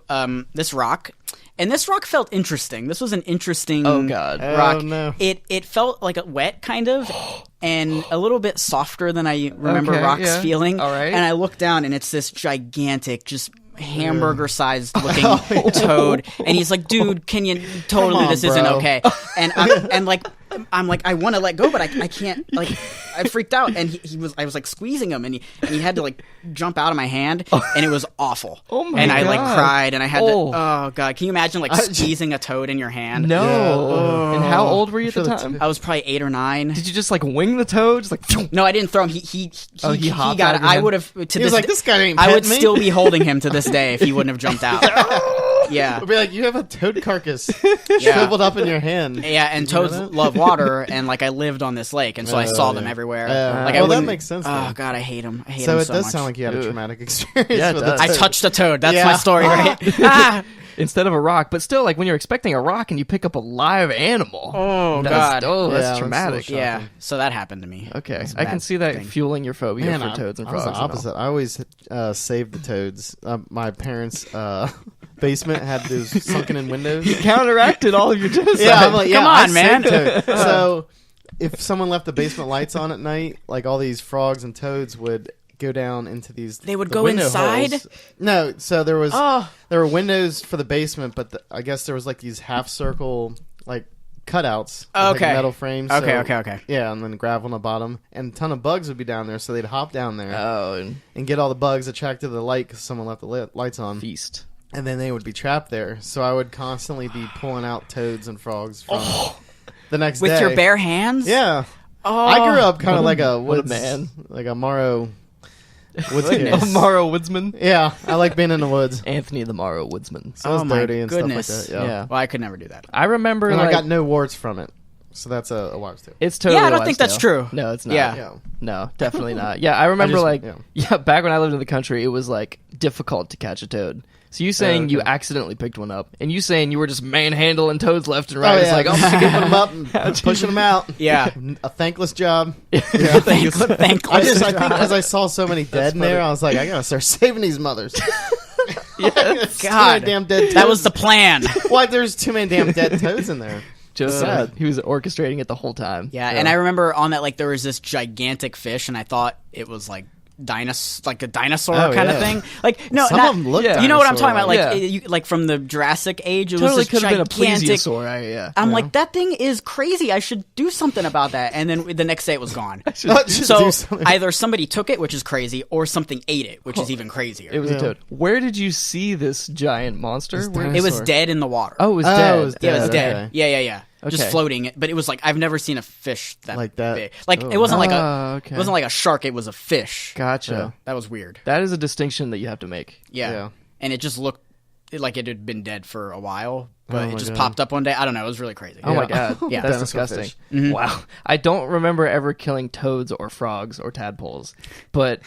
S3: this rock, and this rock felt interesting. This was an interesting
S1: Oh, God.
S3: rock.
S2: Oh, no.
S3: It felt like a wet kind of, and a little bit softer than I remember
S1: Okay,
S3: rocks
S1: yeah.
S3: feeling.
S1: All right.
S3: And I looked down and it's this gigantic, just hamburger-sized looking toad, and he's like, "Dude, can you totally?
S2: on,
S3: This isn't
S2: bro."
S3: okay." And I'm like, I want to let go, but I can't. Like, I freaked out, and I was like squeezing him, and he had to like jump out of my hand, and it was awful.
S1: Oh my
S3: And I like
S1: God.
S3: cried, and I had
S1: Oh.
S3: to. Oh God, can you imagine like squeezing a toad in your hand?
S1: No.
S2: Yeah.
S1: And how old were you at the
S2: Sure,
S1: time?
S3: I was probably 8 or 9.
S1: Did you just like wing the toad? Just like
S3: No, I didn't throw him. He
S1: hopped
S3: got
S1: out
S3: it.
S1: of your
S3: I
S1: hand?
S3: would have. To
S2: He was like, "This guy ain't
S3: I would
S2: petting me."
S3: still be holding him to this day if he wouldn't have jumped out. Yeah.
S2: I'd be like, you have a toad carcass
S3: Yeah.
S2: shriveled up in your hand.
S3: Yeah, and
S2: Did you know
S3: toads
S2: that?
S3: love water, and like I lived on this lake, and so I
S2: Oh,
S3: saw them
S2: yeah.
S3: everywhere.
S2: Yeah.
S3: Like
S2: Well, that
S3: wouldn't-
S2: makes sense,
S3: Oh
S2: then.
S3: God, I hate them. I hate
S2: So
S3: them
S2: it
S3: so
S2: does
S3: much.
S2: sound like you had a
S1: Ugh.
S2: traumatic experience.
S1: Yeah, it
S2: with
S1: does.
S2: a
S3: I
S2: toad.
S3: touched a toad. That's
S2: Yeah.
S3: my story, right? Ah!
S1: instead of a rock, but still, like when you're expecting a rock and you pick up a live animal.
S3: Oh
S1: That's,
S3: God.
S1: oh,
S2: Yeah,
S1: that's
S2: that's
S1: traumatic.
S2: so
S3: Yeah. So that happened to me.
S1: Okay,
S3: It's a
S1: I can
S3: bad
S1: see that
S3: thing.
S1: fueling your phobia
S2: Man,
S1: for toads and
S2: I was
S1: frogs.
S2: the
S1: and all.
S2: opposite. I always saved the toads. My parents' basement had those sunken-in windows.
S1: Counteracted all of your genocide.
S2: Yeah, I'm like, yeah,
S3: Come on,
S2: I
S3: man.
S2: saved toads. So if someone left the basement lights on at night, like all these frogs and toads would go down into these.
S3: They would
S2: the
S3: go
S2: window
S3: inside?
S2: holes. No, so there was
S3: Oh.
S2: there were windows for the basement, but I guess there was like these half circle like cutouts. with, like,
S3: Okay.
S2: metal frames.
S3: Okay,
S2: so-
S3: okay.
S2: Yeah, and then gravel on the bottom, and a ton of bugs would be down there, so they'd hop down there
S1: Oh,
S2: and get all the bugs attracted to the light because someone left the lights on,
S1: feast.
S2: and then they would be trapped there. So I would constantly be pulling out toads and frogs from the next
S3: With
S2: day.
S3: your bare hands?
S2: Yeah.
S3: Oh.
S2: I grew up kind of like a
S1: what a
S2: woods
S1: man.
S2: like a Morrow woods kid.
S3: Goodness.
S1: Morrow Woodsman.
S2: Yeah, I like being in the woods.
S1: Anthony the Morrow Woodsman.
S2: So I was
S3: Oh my
S2: dirty and
S3: goodness.
S2: stuff like that. Yeah.
S1: Yeah.
S3: Well, I could never do that.
S1: I remember
S2: And
S1: like
S2: I got no warts from it. So that's a wives too.
S1: it's totally.
S3: Yeah, I don't
S1: a
S3: think
S1: wives'
S3: that's
S1: tale.
S3: true.
S1: No, it's not.
S3: Yeah.
S2: Yeah.
S1: No, definitely not. Yeah, I remember
S2: just-
S1: like
S2: yeah.
S1: yeah, back when I lived in the country, it was like difficult to catch a toad. So you saying you
S2: okay.
S1: accidentally picked one up, and you saying you were just manhandling toads left and right.
S2: Oh,
S1: It's
S2: yeah.
S1: like, oh,
S2: Scooping them up and
S1: How'd you
S2: pushing them out.
S3: Yeah.
S2: A thankless job.
S3: Thankless.
S2: I think because I saw so many dead in there, I was like, I gotta start saving these mothers.
S1: yes.
S2: Too many damn dead toads.
S3: That was the plan.
S2: Why? There's too many damn dead toads in there.
S1: Just
S2: Sad.
S1: he was orchestrating it the whole time.
S3: Yeah, and I remember on that like there was this gigantic fish, and I thought it was like like a dinosaur
S2: Oh,
S3: kind of
S2: yeah.
S3: thing. Like no,
S2: Some
S3: not,
S2: of them look.
S1: yeah.
S3: you know what I'm talking about? Like
S1: Yeah.
S3: like from the Jurassic age, it
S1: Totally
S3: was
S1: could
S3: this
S1: have been a
S3: gigantic.
S1: plesiosaur. Yeah.
S3: I'm like, that thing is crazy. I should do something about that. And then the next day it was gone.
S2: Just
S3: So
S2: do something.
S3: either somebody took it, which is crazy, or something ate it, which is even crazier.
S1: It was a toad. Where did you see this giant monster?
S2: This
S1: Where-
S3: It was
S2: dinosaur.
S3: dead in the water.
S1: Oh, it was
S2: Oh,
S1: dead.
S2: it was
S3: Yeah, it was
S2: dead,
S3: dead.
S2: okay.
S3: Yeah. Just
S1: Okay.
S3: floating. But it was like I've never seen a fish
S2: Like that.
S3: big. Like
S2: Oh.
S3: it wasn't like
S1: Oh,
S3: a
S1: okay.
S3: it wasn't like a shark. It was a fish.
S1: Gotcha.
S2: Yeah.
S3: That was weird.
S1: That is a distinction that you have to make.
S3: Yeah.
S2: Yeah.
S3: And it just looked like it had been dead for a while, but
S2: Oh
S3: it
S2: my
S3: just
S2: God.
S3: popped up one day. I don't know. It was really crazy.
S1: Oh my
S2: Yeah.
S1: god.
S3: Yeah.
S1: That's
S2: Dinosaur
S1: disgusting.
S2: fish.
S3: Mm-hmm.
S1: Wow. I don't remember ever killing toads or frogs or tadpoles, but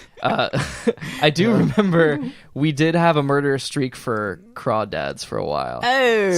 S1: I do remember we did have a murderous streak for crawdads for a while.
S3: Oh.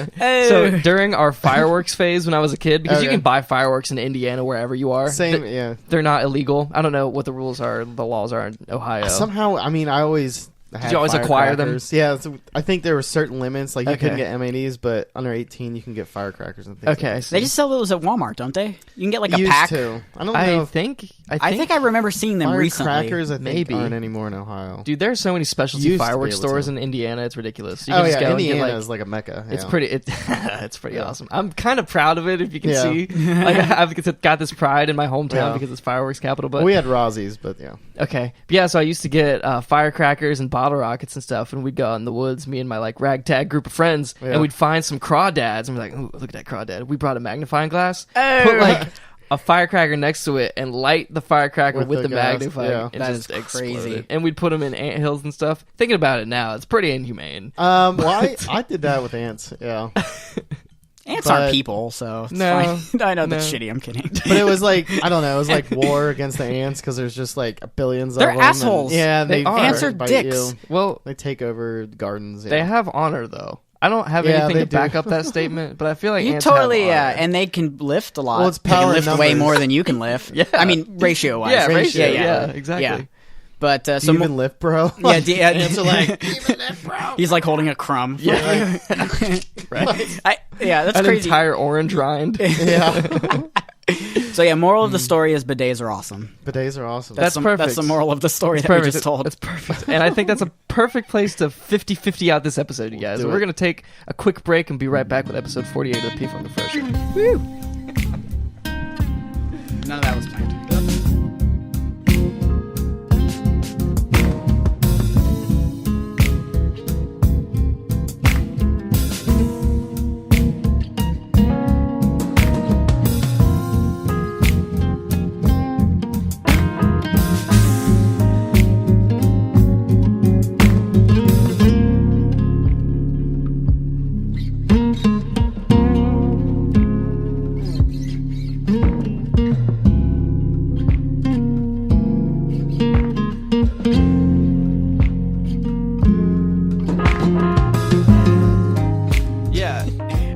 S1: So during our fireworks phase when I was a kid, because you
S2: Okay.
S1: can buy fireworks in Indiana wherever you are.
S2: Same.
S1: Th-
S2: Yeah.
S1: They're not illegal. I don't know what the rules are, the laws are in Ohio.
S2: Somehow, I mean, I always. Had
S1: you always acquire them?
S2: firecrackers. Yeah, so I think there were certain limits. Like you
S1: Okay.
S2: couldn't get M80s, but under 18 you can get firecrackers and things.
S1: Okay.
S2: like
S3: They just sell those at Walmart, don't they? You can get like
S2: that.
S3: a
S2: Used
S3: pack.
S2: to. I don't know.
S1: I
S2: if
S1: think
S3: I think I remember seeing them recently.
S2: firecrackers. I think
S1: Maybe.
S2: aren't anymore in Ohio.
S1: dude, there's so many specialty
S2: Used to be
S1: fireworks
S2: able to.
S1: stores in Indiana. It's ridiculous. You
S2: Oh
S1: can just
S2: yeah,
S1: go and
S2: Indiana
S1: get,
S2: is like a mecca.
S1: It's
S2: yeah.
S1: pretty. It's pretty
S2: Yeah.
S1: awesome. I'm kind of proud of it. If you can
S2: Yeah.
S1: see, like I've got this pride in my hometown
S2: Yeah.
S1: because it's fireworks capital. But
S2: Well, we had Rosie's, but yeah.
S1: okay, but yeah. So I used to get firecrackers and bottle rockets and stuff, and we'd go out in the woods, me and my like ragtag group of friends, and we'd find some crawdads, and we're like, ooh, look at that crawdad. We brought a magnifying glass, put like a firecracker next to it, and light the firecracker with the
S2: gas.
S1: magnifying.
S2: Yeah.
S1: It
S3: That
S1: just
S3: is crazy.
S1: exploded. And we'd put them in anthills and stuff. Thinking about it now, it's pretty inhumane.
S2: Well, I did that with ants. Yeah.
S3: Ants
S2: But-
S3: aren't people, so it's
S1: No,
S3: fine. I know that's
S1: no.
S3: shitty. I'm kidding.
S2: But it was like, I don't know, it was like war against the ants because there's just like billions
S3: They're
S2: of them. and-
S3: assholes.
S2: yeah,
S1: They are.
S3: Ants are
S2: bite
S3: dicks.
S2: you.
S1: Well,
S2: They take over gardens.
S1: they
S2: Yeah.
S1: have honor, though. I don't have
S2: Yeah,
S1: anything
S2: they
S1: to back
S2: do.
S1: up that statement, but I feel like
S3: You
S1: ants
S3: totally,
S1: have honor.
S3: and they can lift a lot.
S2: Well, it's
S3: they can
S2: power in
S3: lift way
S2: numbers.
S3: more than you can lift.
S1: Yeah.
S3: I mean, ratio-wise.
S1: Yeah, ratio.
S2: ratio,
S1: Yeah, exactly.
S3: Yeah. But
S2: Do
S3: so
S2: you even lift, bro?
S3: yeah,
S2: Ants are like, even lift, bro.
S3: he's like holding a crumb.
S1: Yeah.
S3: Right. That's
S1: An
S3: crazy.
S1: entire orange rind.
S2: Yeah.
S3: So yeah, moral of the story is bidets are awesome.
S2: Bidets are awesome.
S1: That's perfect.
S3: That's the moral of the story that
S1: Perfect.
S3: we just told.
S1: That's perfect. And I think that's a perfect place to 50-50 out this episode, you guys.
S2: do
S1: We're
S2: it.
S1: going to take a quick break and be right back with episode 48 of the P-Funk First Show.
S3: Woo. None of that was planned.
S1: Yeah.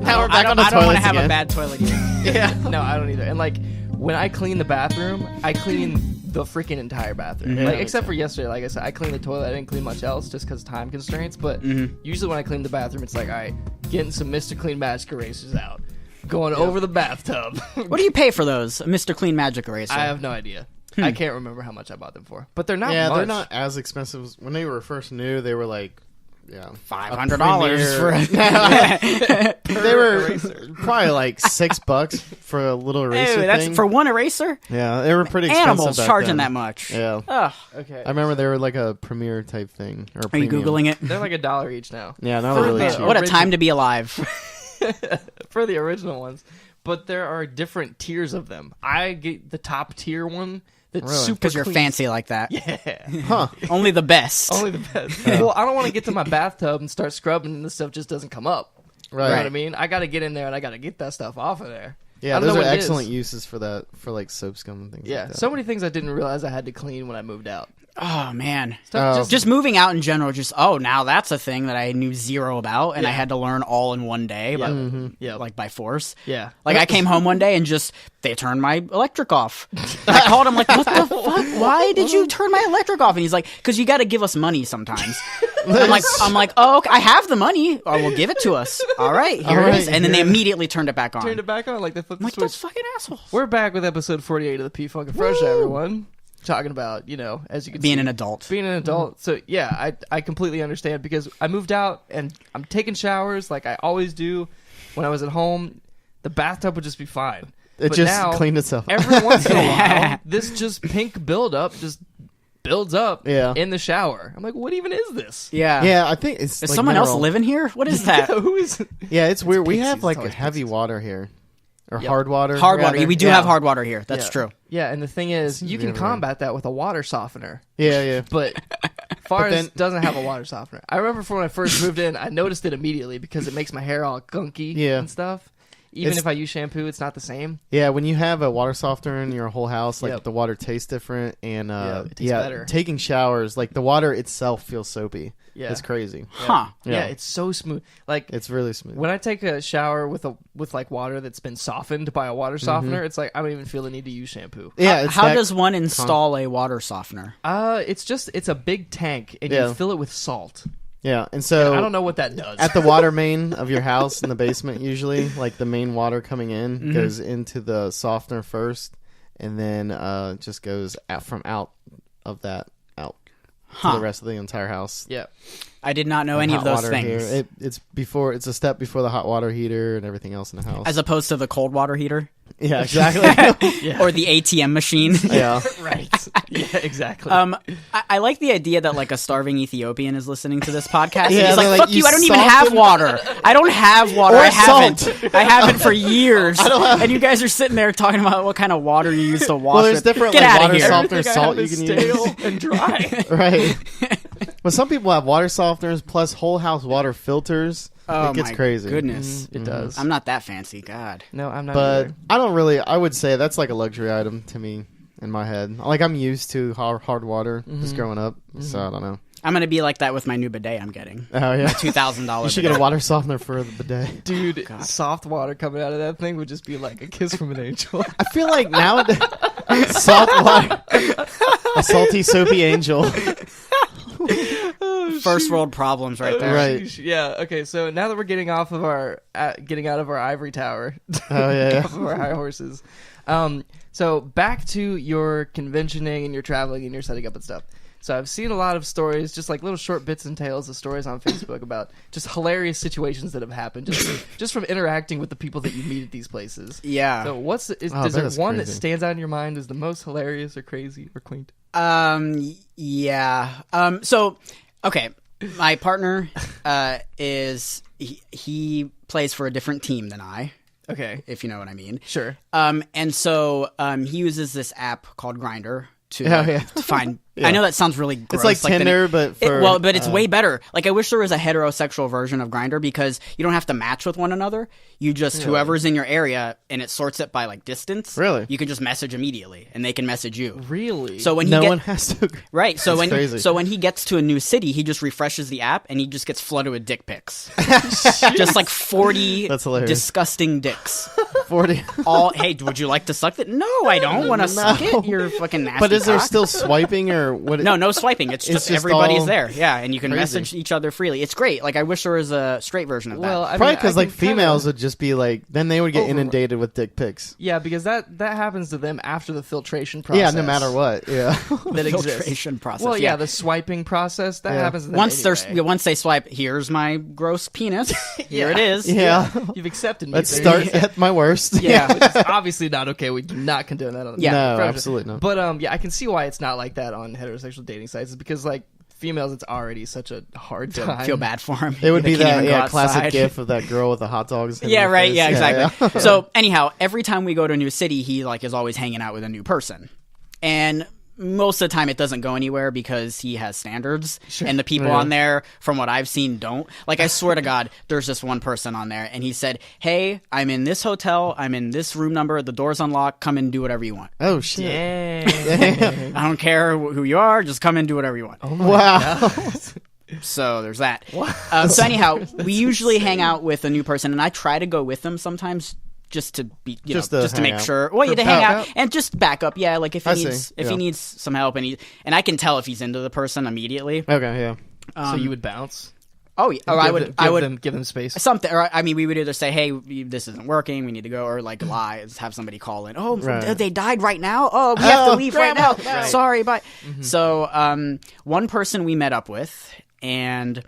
S2: Now we're back on the
S3: I don't want
S2: toilets
S3: to have
S2: again.
S3: a bad toilet either.
S1: Yeah. No, I don't either. And like when I clean the bathroom, I clean the freaking entire bathroom.
S3: Mhm.
S1: Like except for yesterday, like I said, I cleaned the toilet. I didn't clean much else just because time constraints. But usually when I clean the bathroom, it's like, all right, getting some Mr. Clean Magic erasers out, going over the bathtub.
S3: What do you pay for those, Mr. Clean Magic Eraser?
S1: I have no idea. I can't remember how much I bought them for, but they're not.
S2: Yeah,
S1: much.
S2: they're not as expensive as when they were first new. They were like, yeah,
S3: $500 for
S2: They were probably like $6 for a little eraser
S3: Ew, that's
S2: thing.
S3: for one eraser.
S2: Yeah, they were pretty expensive.
S3: Animals
S2: back
S3: charging
S2: then.
S3: that much.
S2: Yeah,
S3: Ugh.
S1: Okay.
S2: I remember they were like a premiere type thing. Or
S3: Are you googling it?
S1: They're like $1 each now.
S2: Yeah, not
S1: For
S2: really
S1: the-
S2: cheap.
S3: What a time to be alive.
S1: For the original ones, but there are different tiers of them. I get the top tier one that's
S2: Really?
S1: super
S3: Because you're
S1: clean.
S3: fancy like that.
S1: Yeah.
S2: Huh?
S3: Only the best.
S1: Only the best. Well, I don't want to get to my bathtub and start scrubbing and this stuff just doesn't come up.
S2: Right.
S1: You know what I mean? I got to get in there and I got to get that stuff off of there. I
S2: Yeah,
S1: don't
S2: those
S1: know
S2: are
S1: what it
S2: excellent
S1: is.
S2: uses for that, for like soap scum and things.
S1: Yeah,
S2: like that.
S1: so many things I didn't realize I had to clean when I moved out.
S3: Oh, man.
S2: Oh.
S3: Just moving out in general, now that's a thing that I knew zero about, and I had to learn all in one day,
S1: Yeah.
S3: like by force.
S1: Yeah.
S3: Like I came home one day and they turned my electric off. I called him like, what the fuck? Why did you turn my electric off? And he's like, because you got to give us money sometimes. I'm like, oh, okay, I have the money. Oh, well, give it to us. All right, here
S2: All
S3: it
S2: right,
S3: is. And then they
S2: here.
S3: immediately turned it back on.
S1: Turned it back on like they flipped
S3: I'm
S1: the
S3: like, those
S1: switch.
S3: fucking assholes.
S1: We're back with episode 48 of the P-Funk Fresh Show, everyone. Talking about, as you can
S3: Being
S1: see,
S3: an adult.
S1: being an adult. So yeah, I completely understand because I moved out and I'm taking showers like I always do when I was at home. The bathtub would just be fine.
S2: It
S1: But
S2: just
S1: now,
S2: cleaned itself.
S1: every once in a while, this just pink buildup just builds up
S2: Yeah.
S1: in the shower. I'm like, what even is this?
S3: Yeah.
S2: Yeah, I think it's.
S3: Is
S2: like
S3: someone else
S2: mineral.
S3: living here? What is that?
S1: Who is?
S2: Yeah, it's weird. We have
S1: pixies.
S2: like
S1: It's always
S2: heavy
S1: pixies.
S2: water here, or
S1: Yep.
S2: hard water.
S3: Hard water.
S2: rather.
S3: We do
S2: Yeah.
S3: have hard water here. That's
S1: Yeah.
S3: true.
S1: Yeah, and the thing is,
S2: seems
S1: you
S2: to be
S1: can
S2: everywhere.
S1: combat that with a water softener.
S2: Yeah, yeah.
S1: But Fars
S2: then-
S1: doesn't have a water softener. I remember from when I first moved in, I noticed it immediately because it makes my hair all gunky
S2: Yeah.
S1: and stuff. Even
S2: It's-
S1: if I use shampoo, it's not the same.
S2: Yeah, when you have a water softener in your whole house, like
S1: Yep.
S2: the water tastes different, and
S1: Yeah, it tastes better.
S2: taking showers, like the water itself feels soapy.
S1: Yeah.
S2: It's crazy.
S3: Huh.
S1: Yeah,
S2: Yeah.
S1: it's so smooth. Like
S2: It's really smooth.
S1: when I take a shower with like water that's been softened by a water softener, it's like I don't even feel the need to use shampoo.
S2: yeah, it's
S3: How
S2: that-
S3: does one install a water softener?
S1: It's a big tank and
S2: Yeah.
S1: you fill it with salt.
S2: Yeah, and so
S1: I don't know what that does.
S2: at the water main of your house in the basement, usually, like the main water coming in goes into the softener first, and then just goes from out of that out to
S3: Huh.
S2: the rest of the entire house.
S1: Yeah.
S3: I did not know any of
S2: Hot
S3: those
S2: water
S3: things.
S2: here. It's a step before the hot water heater and everything else in the house.
S3: As opposed to the cold water heater.
S2: Yeah, exactly.
S3: Or the ATM machine.
S2: Yeah.
S1: Right. Yeah, exactly.
S3: I like the idea that like a starving Ethiopian is listening to this podcast. And
S2: Yeah,
S3: he's
S2: they're
S3: like,
S2: like,
S3: "Fuck
S2: "You
S3: you! I don't even
S2: salt
S3: have
S2: them?"
S3: water. I don't have water.
S2: Or
S3: I haven't.
S2: salt.
S3: I haven't for years." And you guys are sitting there talking about what kind of water you use to wash.
S2: Well, there's
S3: with.
S2: different
S3: Get
S2: like
S3: out of
S2: water
S3: here.
S2: softener salt you can
S1: stale
S2: use.
S1: and dry.
S2: Right. But some people have water softeners plus whole house water filters.
S3: Oh
S2: It gets
S3: my
S2: crazy.
S3: goodness!
S1: It does.
S3: I'm not that fancy. God.
S1: No, I'm not.
S2: But
S1: either.
S2: I don't really. I would say that's like a luxury item to me in my head. Like I'm used to hard water just growing up, so I don't know.
S3: I'm gonna be like that with my new bidet I'm getting.
S2: Oh yeah,
S3: $2,000.
S2: you should get a water softener for the bidet.
S1: Dude, soft water coming out of that thing would just be like a kiss from an angel.
S2: I feel like nowadays, salt water, a salty soapy angel.
S3: First world problems right there.
S2: Right.
S1: Sheesh. Yeah. Okay. So now that we're getting off of our, getting out of our ivory tower,
S2: Oh yeah,
S1: off of our high horses. So back to your conventioning and your traveling and your setting up and stuff. So I've seen a lot of stories, just like little short bits and tales of stories on Facebook about just hilarious situations that have happened just from interacting with the people that you meet at these places.
S3: Yeah.
S1: So what's is
S2: Oh,
S1: there
S2: that is
S1: one that
S2: crazy.
S1: stands out in your mind as the most hilarious or crazy or quaint?
S3: Yeah. So, okay. My partner, is, he plays for a different team than I,
S1: Okay.
S3: if you know what I mean.
S1: Sure.
S3: And so, he uses this app called Grindr to,
S2: Oh, yeah.
S3: to find,
S2: Yeah.
S3: I know that sounds really gross.
S2: it's like
S3: the
S2: Tinder, but for
S3: but it's way better. Like, I wish there was a heterosexual version of Grindr because you don't have to match with one another. You just, whoever's in your area, and it sorts it by, like, distance.
S2: Really?
S3: You can just message immediately, and they can message you.
S1: Really?
S3: So when he
S2: no
S3: get-
S2: one has to.
S3: Right. So
S2: That's
S3: when
S2: crazy.
S3: when he gets to a new city, he just refreshes the app and he just gets flooded with dick pics. Just like 40
S2: That's hilarious.
S3: disgusting dicks.
S2: 40.
S3: All, hey, would you like to suck it? No, I don't want to suck it. You're fucking nasty.
S2: But is there
S3: cock.
S2: still swiping or what?
S3: No swiping. It's just
S2: just
S3: everybody's
S2: all
S3: there. Yeah, and you can
S2: crazy.
S3: message each other freely. It's great. Like, I wish there was a straight version of that.
S1: well, I
S2: Probably
S1: mean,
S2: because
S1: I
S2: like
S1: can kinda-
S2: females would just be like, then they would get
S1: Over-
S2: inundated with dick pics.
S1: Yeah, because that happens to them after the filtration process.
S2: Yeah, no matter what. Yeah.
S1: that exists.
S3: filtration process.
S1: Well, yeah, the swiping process that
S2: Yeah.
S1: happens to them
S3: once once they swipe, here's my gross penis. Here it is.
S2: yeah.
S1: You've accepted me.
S2: Let's
S1: there.
S2: start at my worst.
S1: Yeah, which is obviously not okay. We do not condone that on
S3: Yeah.
S2: No,
S1: Forever.
S2: absolutely not.
S1: But yeah, I can see why it's not like that on heterosexual dating sites. It's because like females, it's already such a hard time.
S3: Feel bad for him.
S2: It would
S3: They
S2: be
S3: can't
S2: that
S3: even go
S2: classic
S3: outside.
S2: gif of that girl with the hot dogs. in
S3: Yeah,
S2: her
S3: right.
S2: face.
S3: Yeah, exactly.
S2: yeah.
S3: So anyhow, every time we go to a new city, he like is always hanging out with a new person, and most of the time it doesn't go anywhere because he has standards, and the people
S2: Yeah.
S3: on there, from what I've seen, don't. Like, I swear to God, there's just one person on there, and he said, "Hey, I'm in this hotel. I'm in this room number. The door's unlocked. Come and do whatever you want.
S2: Oh shit!
S1: Dang.
S3: I don't care who you are. Just come and do whatever you want."
S2: Wow.
S3: So there's that. So anyhow, we usually hang out with a new person, and I try to go with them sometimes just to be,
S2: Just
S3: just
S2: to
S3: to
S2: hang
S3: make
S2: out.
S3: sure. Well, yeah, to hang
S2: backup?
S3: out and just back up. Yeah, like if
S2: I
S3: he
S2: see.
S3: needs
S2: Yeah.
S3: he needs some help, and I can tell if he's into the person immediately.
S2: Okay, yeah.
S1: So you would bounce?
S3: Oh, yeah, or I would
S1: give them space.
S3: something. Or I mean, we would either say, "Hey, this isn't working. We need to go," or like lie, have somebody call in. Oh,
S2: Right.
S3: they died right now. Oh, we have to leave right now.
S2: Grandma,
S3: Sorry, bye. So, one person we met up with, and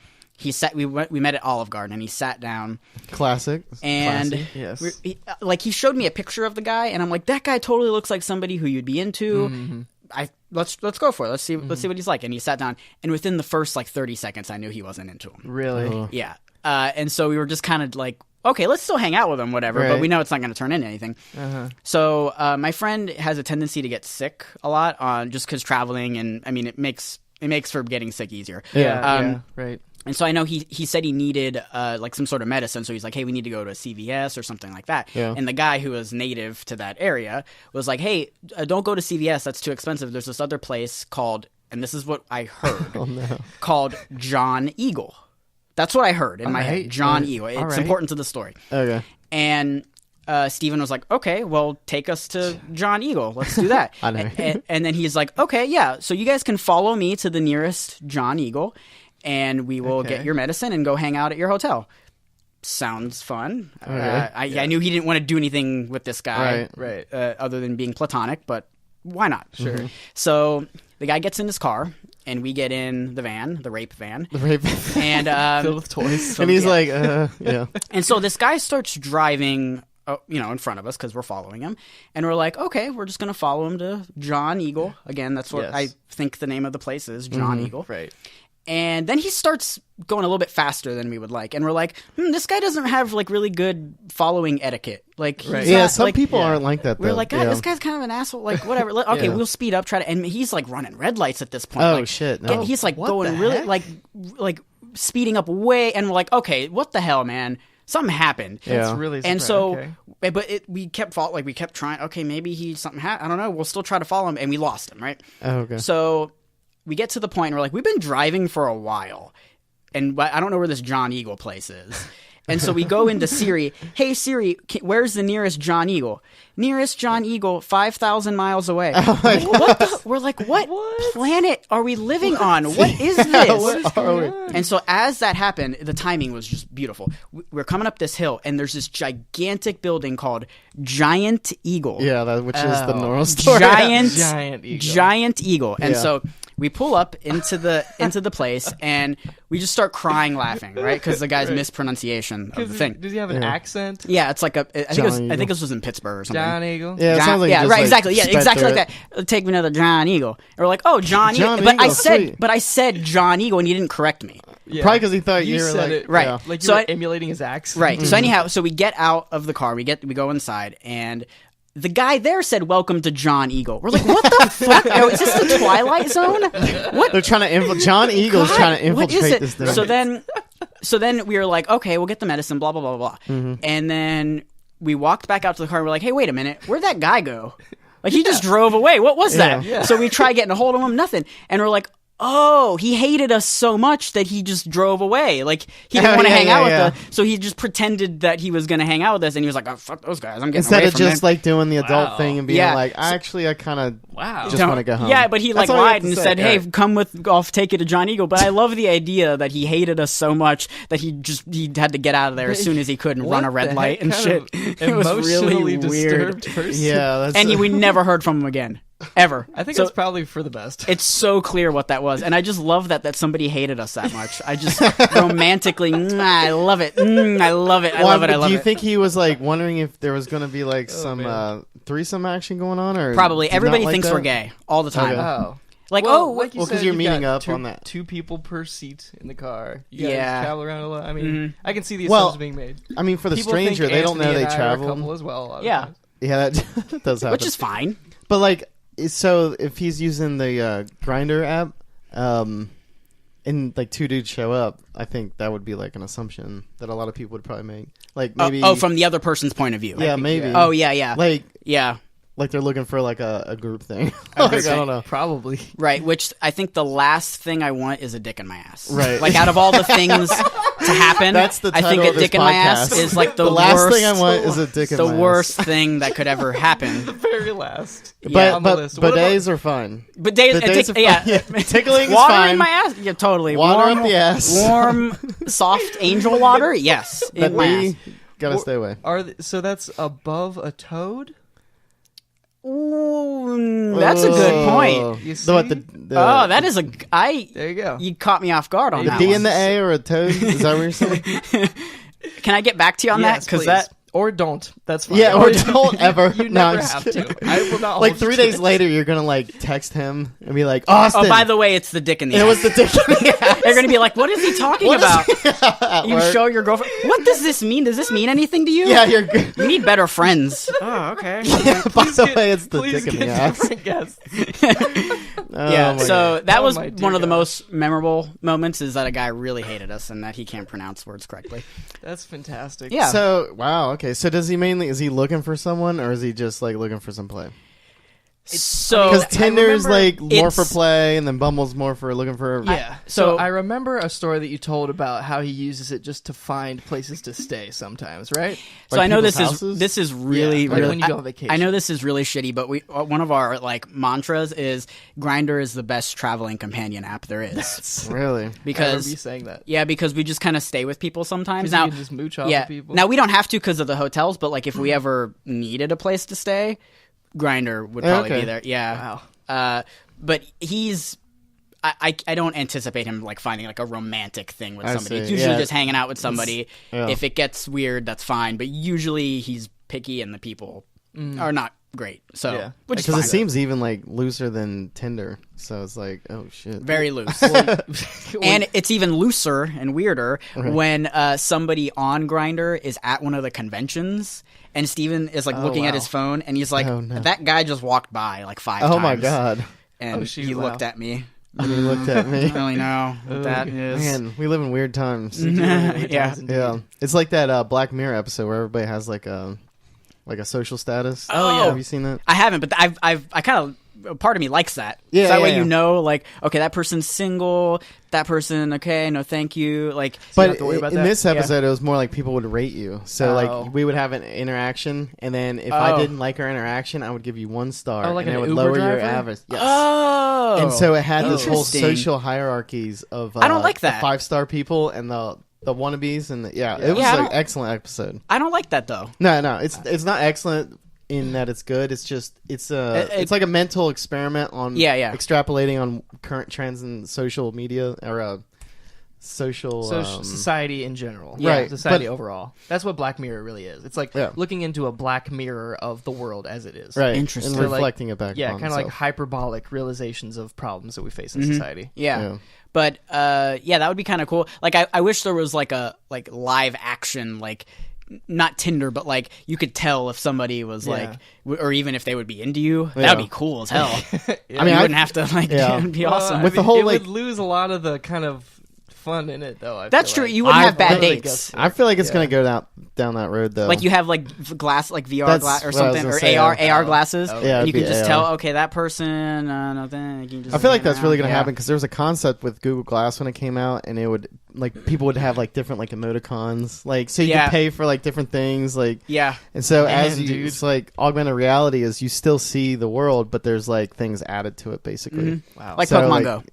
S3: we met at Olive Garden, and he sat down.
S2: Classic.
S3: And
S2: Classy.
S1: Yes.
S3: he showed me a picture of the guy, and I'm like, that guy totally looks like somebody who you'd be into. Let's go for it. Let's see what he's like. And he sat down, and within the first like 30 seconds, I knew he wasn't into him.
S1: Really?
S3: Yeah. And so we were just kind of like, okay, let's still hang out with him, whatever. But
S2: Right.
S3: we know it's not going to turn into anything. So my friend has a tendency to get sick a lot, just because traveling, and I mean, it makes for getting sick easier.
S1: Yeah. Right.
S3: And so I know he said he needed like some sort of medicine. So he's like, hey, we need to go to a CVS or something like that.
S2: Yeah.
S3: And the guy who was native to that area was like, hey, don't go to CVS. That's too expensive. There's this other place called, and this is what I heard, called John Eagle. That's what I heard in my head. John Eagle. It's
S1: right.
S3: important to the story.
S2: Okay.
S3: And Steven was like, okay, well, take us to John Eagle. Let's do that.
S2: I know.
S3: And then he's like, okay, yeah. So you guys can follow me to the nearest John Eagle, and we will get your medicine and go hang out at your hotel. Sounds fun. I knew he didn't want to do anything with this guy,
S1: Right.
S3: other than being platonic, but why not? Sure. So the guy gets in his car, and we get in the van, the rape van, and
S1: Filled with toys.
S2: and he's like, yeah.
S3: and so this guy starts driving in front of us because we're following him. And we're like, okay, we're just going to follow him to John Eagle. Again, that's what I think the name of the place is, John Eagle.
S1: Right.
S3: And then he starts going a little bit faster than we would like. And we're like, this guy doesn't have, like, really good following etiquette. Like, he's not,
S2: some
S3: like,
S2: people aren't like that, though.
S3: we're like, God, this guy's kind of an asshole. Like, whatever. Okay, we'll speed up, and he's, like, running red lights at this point.
S2: Oh,
S3: like,
S2: shit. No.
S3: He's, like,
S1: What
S3: going
S1: the
S3: really,
S1: heck?
S3: like, speeding up way. And we're like, okay, what the hell, man? Something happened.
S2: Yeah.
S1: That's really
S3: And
S1: surprising.
S3: so, but we kept we kept trying. Okay, maybe I don't know. We'll still try to follow him, and we lost him. Right.
S2: Oh, okay.
S3: So we get to the point where we're like, we've been driving for a while, and I don't know where this John Eagle place is. And so we go into Siri. Hey Siri, where's the nearest John Eagle? Nearest John Eagle, 5,000 miles away. We're like, what planet are we living on? What is this? And so as that happened, the timing was just beautiful. We're coming up this hill, and there's this gigantic building called Giant Eagle.
S2: Yeah, which is the normal story.
S3: Giant Eagle. And
S2: Yeah.
S3: so we pull up into the place, and we just start crying laughing, right? Because the guy's mispronunciation of the thing.
S1: Does he have an accent?
S3: Yeah, it's like I
S2: John
S3: think this was in Pittsburgh or something.
S1: John Eagle?
S2: Yeah, it sounds like
S3: yeah,
S2: just,
S3: right,
S2: like,
S3: exactly. Yeah,
S2: sped
S3: exactly
S2: through
S3: like that. Take me to the John Eagle. And we're like, oh, John Eagle.
S2: John
S3: But
S2: Eagle, sweet.
S3: I said John Eagle, and he didn't correct me.
S1: Yeah.
S2: Probably because he thought you were
S1: said
S2: like,
S1: it,
S3: right.
S2: yeah.
S1: Like you
S3: So
S1: were
S3: I-
S1: emulating his accent.
S3: Right. So anyhow, we get out of the car. We go inside, and the guy there said, "Welcome to John Eagle." We're like, "What the fuck? Oh, is this the Twilight Zone? What?
S2: They're trying to John Eagle's
S3: God,
S2: trying to
S3: what is
S2: infiltrate
S3: it?"
S2: this thing.
S3: So then we were like, "Okay, we'll get the medicine." Blah blah blah blah. And then we walked back out to the car. And we're like, "Hey, wait a minute. Where'd that guy go? Like he just drove away. What was that?"
S1: Yeah.
S3: So we try getting a hold of him. Nothing. And we're like, oh, he hated us so much that he just drove away. Like, he didn't want to hang out with us. So he just pretended that he was going to hang out with us, and he was like, oh, fuck those guys. I'm getting
S2: Instead
S3: away
S2: of
S3: from
S2: just
S3: them.
S2: like doing the adult
S1: Wow.
S2: thing and being
S3: Yeah.
S2: like, I kind of
S1: Wow.
S2: just want to go home.
S3: Yeah, but he
S2: That's
S3: like
S2: all you have
S3: lied
S2: to
S3: and
S2: say.
S3: said, "Hey,
S2: Right.
S3: come with. I'll take you to John Eagle." But I love the idea that he hated us so much that he had to get out of there as soon as he could and run a
S1: What
S3: red
S1: the
S3: light
S1: heck
S3: and
S1: kind
S3: shit.
S1: of
S3: It was really
S1: emotionally
S3: weird.
S1: disturbed person?
S2: Yeah, that's
S3: And we never heard from him again, ever.
S1: I think
S3: So
S1: it's probably for the best.
S3: it's so clear what that was, and I just love that somebody hated us that much. I just romantically, I love it. I love it. I love it. I love
S2: Do you
S3: it.
S2: think he was like wondering if there was going to be like some
S1: man.
S2: threesome action going on, or
S3: Probably
S2: did
S3: everybody
S2: not like
S3: thinks
S2: that?
S3: we're gay all the time.
S2: Okay.
S1: Oh.
S3: Like,
S1: Well,
S3: oh,
S1: like you
S2: well, 'cause
S1: said,
S2: you're
S1: you've
S2: meeting
S1: got
S2: up on that.
S1: two people per seat in the car. You
S3: Yeah.
S1: gotta travel around a lot. I mean, I can see the
S2: Well,
S1: assumptions being made.
S2: I mean, for the
S1: People
S2: stranger,
S1: think
S2: they don't know
S1: Anthony
S2: they
S1: and I are a
S2: travel.
S1: couple as well. a lot of
S3: Yeah.
S1: times.
S2: Yeah, that does happen.
S3: which is fine.
S2: But like, so if he's using the Grindr app, and like two dudes show up, I think that would be like an assumption that a lot of people would probably make. Like maybe,
S3: From the other person's point of view.
S2: yeah, maybe.
S3: Oh yeah.
S2: like
S3: Yeah.
S2: they're looking for like a group thing. Like, I don't know.
S1: Probably.
S3: Right, which I think the last thing I want is a dick in my ass.
S2: Right.
S3: Like, out of all the things to happen,
S2: That's the
S3: I think
S2: title
S3: a
S2: of this
S3: dick in my ass
S2: podcast.
S3: is like the,
S2: The last
S3: worst,
S2: thing I want is a dick in
S3: the
S2: my
S3: worst
S2: ass.
S3: thing that could ever happen.
S1: Very last.
S3: Yeah,
S1: on the
S2: But
S1: list. What
S2: bidets are fine.
S3: But
S2: Bidets are fine. Yeah, tickling is
S3: water
S2: fine.
S3: in my ass? Yeah, totally.
S2: Water
S3: warm,
S2: up the ass.
S3: Warm, soft angel water? Yes.
S2: That
S3: In my ass.
S2: we gotta stay away.
S1: So that's above a toad?
S3: Ooh, that's a good point.
S1: You
S3: Oh, that is
S1: There you go.
S3: you caught me off guard on
S2: the
S3: that
S2: D
S3: one.
S2: and the A or a toad. Is that what you're saying?
S3: Can I get back to you on that?
S1: Yes,
S3: Because
S1: please.
S3: that
S1: Or don't. That's fine.
S2: Yeah, or don't ever.
S1: You
S2: No,
S1: never
S2: I'm just
S1: have
S2: kidding.
S1: to. I will not
S2: Like
S1: hold you
S2: 3
S1: to
S2: days
S1: it.
S2: later, you're gonna like text him and be like, Austin.
S3: Oh, by the way, it's the dick in the
S2: it
S3: ass.
S2: was the dick in the ass.
S3: They're gonna be like, "What is he talking
S2: What is-
S3: about?" You
S2: Or-
S3: show your girlfriend. What does this mean? Does this mean anything to you?
S2: Yeah, you're good.
S3: You need better friends. Oh, okay.
S2: By the way, it's the
S1: Please
S2: dick in
S1: get
S2: the ass.
S1: different guests.
S2: Oh,
S3: Yeah.
S2: my
S3: So
S2: God.
S3: that
S1: Oh
S3: was
S1: my dear
S3: one of the
S1: God.
S3: most memorable moments. Is that a guy really hated us and that he can't pronounce words correctly.
S1: That's fantastic.
S3: Yeah.
S2: So wow, okay. So is he looking for someone, or is he just like looking for some play?
S3: So
S2: Because Tinder's like more for
S3: it's-
S2: play, and then Bumble's more for looking for.
S1: Yeah.
S3: So-
S1: So I remember a story that you told about how he uses it just to find places to stay sometimes, right?
S3: So
S2: Like
S3: I know
S2: people's
S3: this
S2: houses?
S3: is really
S1: Yeah, like
S3: really.
S1: when you go on vacation.
S3: I know this is really shitty, but one of our like mantras is Grindr is the best traveling companion app there is.
S2: Really?
S1: I remember
S3: Because
S1: you saying that.
S3: yeah, because we just kind of stay with people sometimes.
S1: 'Cause
S3: Now
S1: you can just mooch off
S3: yeah,
S1: of people.
S3: now we don't have to because of the hotels, but like if we ever needed a place to stay, Grindr would probably
S2: Okay.
S3: be there. Yeah.
S1: Wow.
S3: But he's. I don't anticipate him like finding like a romantic thing with
S2: I
S3: somebody.
S2: see.
S3: It's usually
S2: Yeah.
S3: just hanging out with somebody.
S2: Yeah.
S3: If it gets weird, that's fine. But usually he's picky and the people are not great. So, which is
S2: because
S3: fine.
S2: it seems even like looser than Tinder. So it's like, oh shit,
S3: very loose. And it's even looser and weirder when somebody on Grindr is at one of the conventions and Steven is like looking at his phone and he's like, that guy just walked by like 5 times.
S2: Oh my god.
S3: And he looked at me.
S2: And he looked at me.
S3: I don't really know what that is.
S2: Man, we live in weird times.
S3: Yeah.
S2: It's like that Black Mirror episode where everybody has like a social status.
S3: Oh yeah,
S2: have you seen that?
S3: I haven't, but I kind of. Part of me likes that.
S2: Yeah,
S3: so that way
S2: yeah.
S3: you know, like, okay, that person's single. That person, okay, no, thank you. Like, so
S2: But
S3: you don't have to worry about
S2: in
S3: that.
S2: this episode, it was more like people would rate you. So like we would have an interaction, and then if I didn't like our interaction, I would give you 1 star,
S1: like
S2: and
S1: an
S2: it would
S1: Uber
S2: lower your
S1: driver?
S2: average. Yes.
S3: Oh,
S2: And so it had this whole
S3: Interesting.
S2: social hierarchies of
S3: I don't like that.
S2: the 5-star people and the wannabes and it was
S3: Yeah, I
S2: an
S3: don't-
S2: excellent episode.
S3: I don't like that though.
S2: No, it's not excellent in that it's good. It's just it's like a mental experiment on extrapolating on current trends in social media or social
S1: society in general,
S2: right?
S1: Society
S2: But-
S1: overall. That's what Black Mirror really is. It's like looking into a black mirror of the world as it is,
S2: right?
S3: Interesting.
S2: And
S1: So, like,
S2: reflecting it back.
S1: Yeah,
S2: on
S1: kind of like
S2: itself.
S1: hyperbolic realizations of problems that we face in society.
S3: Yeah. But that would be kind of cool. Like I wish there was like a live action like. Not Tinder, but like you could tell if somebody was like, or even if they would be into you. That would be cool as hell.
S2: I mean,
S3: you wouldn't have to like. It would be awesome.
S2: With the whole,
S1: it
S2: like-
S1: would lose a lot of the kind of fun in it, though.
S3: That's
S1: feel
S3: true.
S1: like.
S3: You wouldn't have bad
S1: really
S3: dates.
S2: I feel like it's gonna go down that road though.
S3: Like you have like glass, like VR
S2: That's
S3: glass or
S2: what I was
S3: something,
S2: gonna
S3: or
S2: say.
S3: AR glasses.
S2: Yeah,
S3: and you
S2: it'd
S3: can
S2: be
S3: just
S2: AR.
S3: tell, okay, that person, nothing. You can just
S2: I feel like
S3: hang
S2: that's really
S3: around.
S2: gonna happen because there was a concept with Google Glass when it came out, and it would like people would have like different like emoticons, like so you could pay for like different things, like And so as you, it's like augmented reality is you still see the world, but there's like things added to it basically.
S1: Wow.
S3: Like
S2: So,
S3: Pokemon
S2: like,
S3: Go.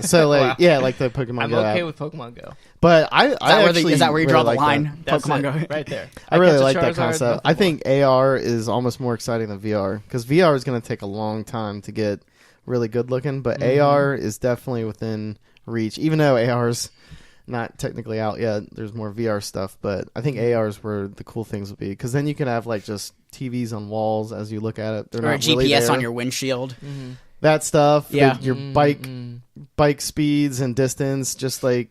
S2: So like like the Pokemon
S1: I'm
S2: Go
S1: okay
S2: app.
S1: with Pokemon Go.
S2: But
S3: Is that where you draw the
S2: really like
S3: line?
S2: that.
S3: Pokemon Go.
S1: Right there.
S2: I really
S1: catch a
S2: like that
S1: Charizard,
S2: concept. I think AR is almost more exciting than VR because VR is going to take a long time to get really good looking, but AR is definitely within reach. Even though AR's not technically out yet, there's more VR stuff, but I think AR's where the cool things would be because then you can have like just TVs on walls as you look at it. They're
S3: Or a
S2: not really
S3: GPS
S2: there.
S3: on your windshield.
S2: That stuff.
S3: Yeah.
S2: Your bike speeds and distance, just like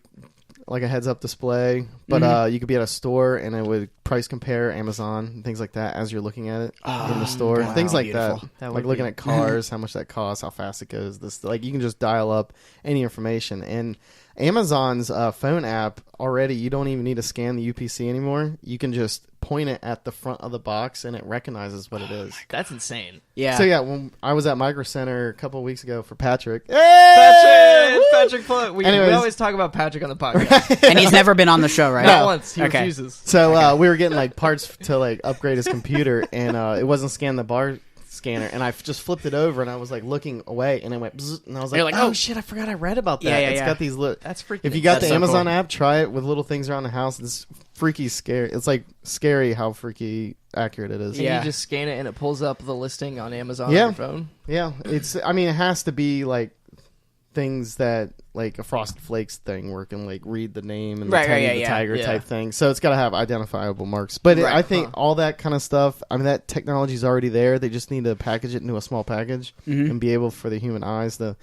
S2: a heads up display. But you could be at a store and it would price compare Amazon and things like that as you're looking at it in the store.
S3: wow.
S2: Things like
S3: Beautiful.
S2: that. Like looking at cars, how much that costs, how fast it goes. This like you can just dial up any information. And Amazon's phone app already, you don't even need to scan the UPC anymore. You can just point it at the front of the box and it recognizes what it is.
S1: That's insane.
S3: Yeah.
S2: So yeah, when I was at Micro Center a couple of weeks ago for Patrick.
S1: Patrick Flood. We
S2: Anyways.
S1: always talk about Patrick on the podcast.
S3: And he's never been on the show, right?
S1: Not once. He
S3: Okay.
S1: refuses.
S2: So we were getting like parts to like upgrade his computer, and it wasn't scanning the bar scanner, and I just flipped it over, and I was like looking away, and it went, bzz, and I was like,
S3: You're like,
S2: oh
S3: oh.
S2: shit, I forgot I read about that.
S3: Yeah,
S2: It's
S3: yeah.
S2: got these
S1: That's freaking.
S2: If you got
S3: That's
S2: the
S3: so
S2: Amazon
S3: cool.
S2: app, try it with little things around the house. It's freaky scary. It's like scary how freaky accurate it is.
S1: And
S3: Yeah.
S1: you just scan it and it pulls up the listing on Amazon
S2: Yeah.
S1: on your phone.
S2: Yeah, it's. I mean, it has to be like things that like a Frosted Flakes thing where it can like read the name and the,
S3: Right,
S2: Teddy
S3: right,
S2: the
S3: yeah,
S2: Tiger
S1: yeah.
S2: type thing. So it's got to have identifiable marks. But
S3: Right,
S2: I think all that kind of stuff. I mean, that technology is already there. They just need to package it into a small package and be able for the human eyes to.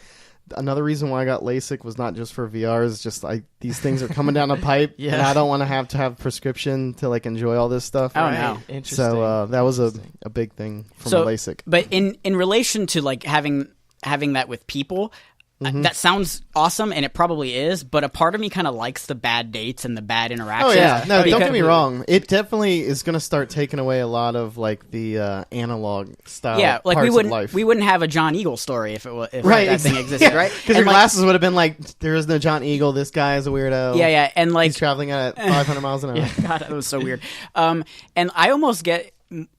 S2: Another reason why I got LASIK was not just for VR. Is just these things are coming down a pipe,
S1: Yeah.
S2: and I don't want to have prescription to like enjoy all this stuff.
S3: Oh, no.
S1: Interesting.
S2: So that was a big thing from
S3: So-
S2: LASIK.
S3: But in relation to like having that with people, that sounds awesome, and it probably is. But a part of me kind of likes the bad dates and the bad
S2: Oh
S3: interactions.
S2: yeah, no, don't
S3: Because-
S2: get me wrong. It definitely is going to start taking away a lot of like the analog style.
S3: Yeah, like
S2: parts
S3: we
S2: of
S3: wouldn't
S2: life.
S3: we wouldn't have a John Eagle story if that thing
S2: exactly.
S3: existed, right?
S2: Because your
S3: And, like,
S2: glasses would have been like, there is no John Eagle. This guy is a weirdo.
S3: Yeah, and like
S2: He's traveling at 500 miles an hour.
S3: God, that was so weird. And I almost get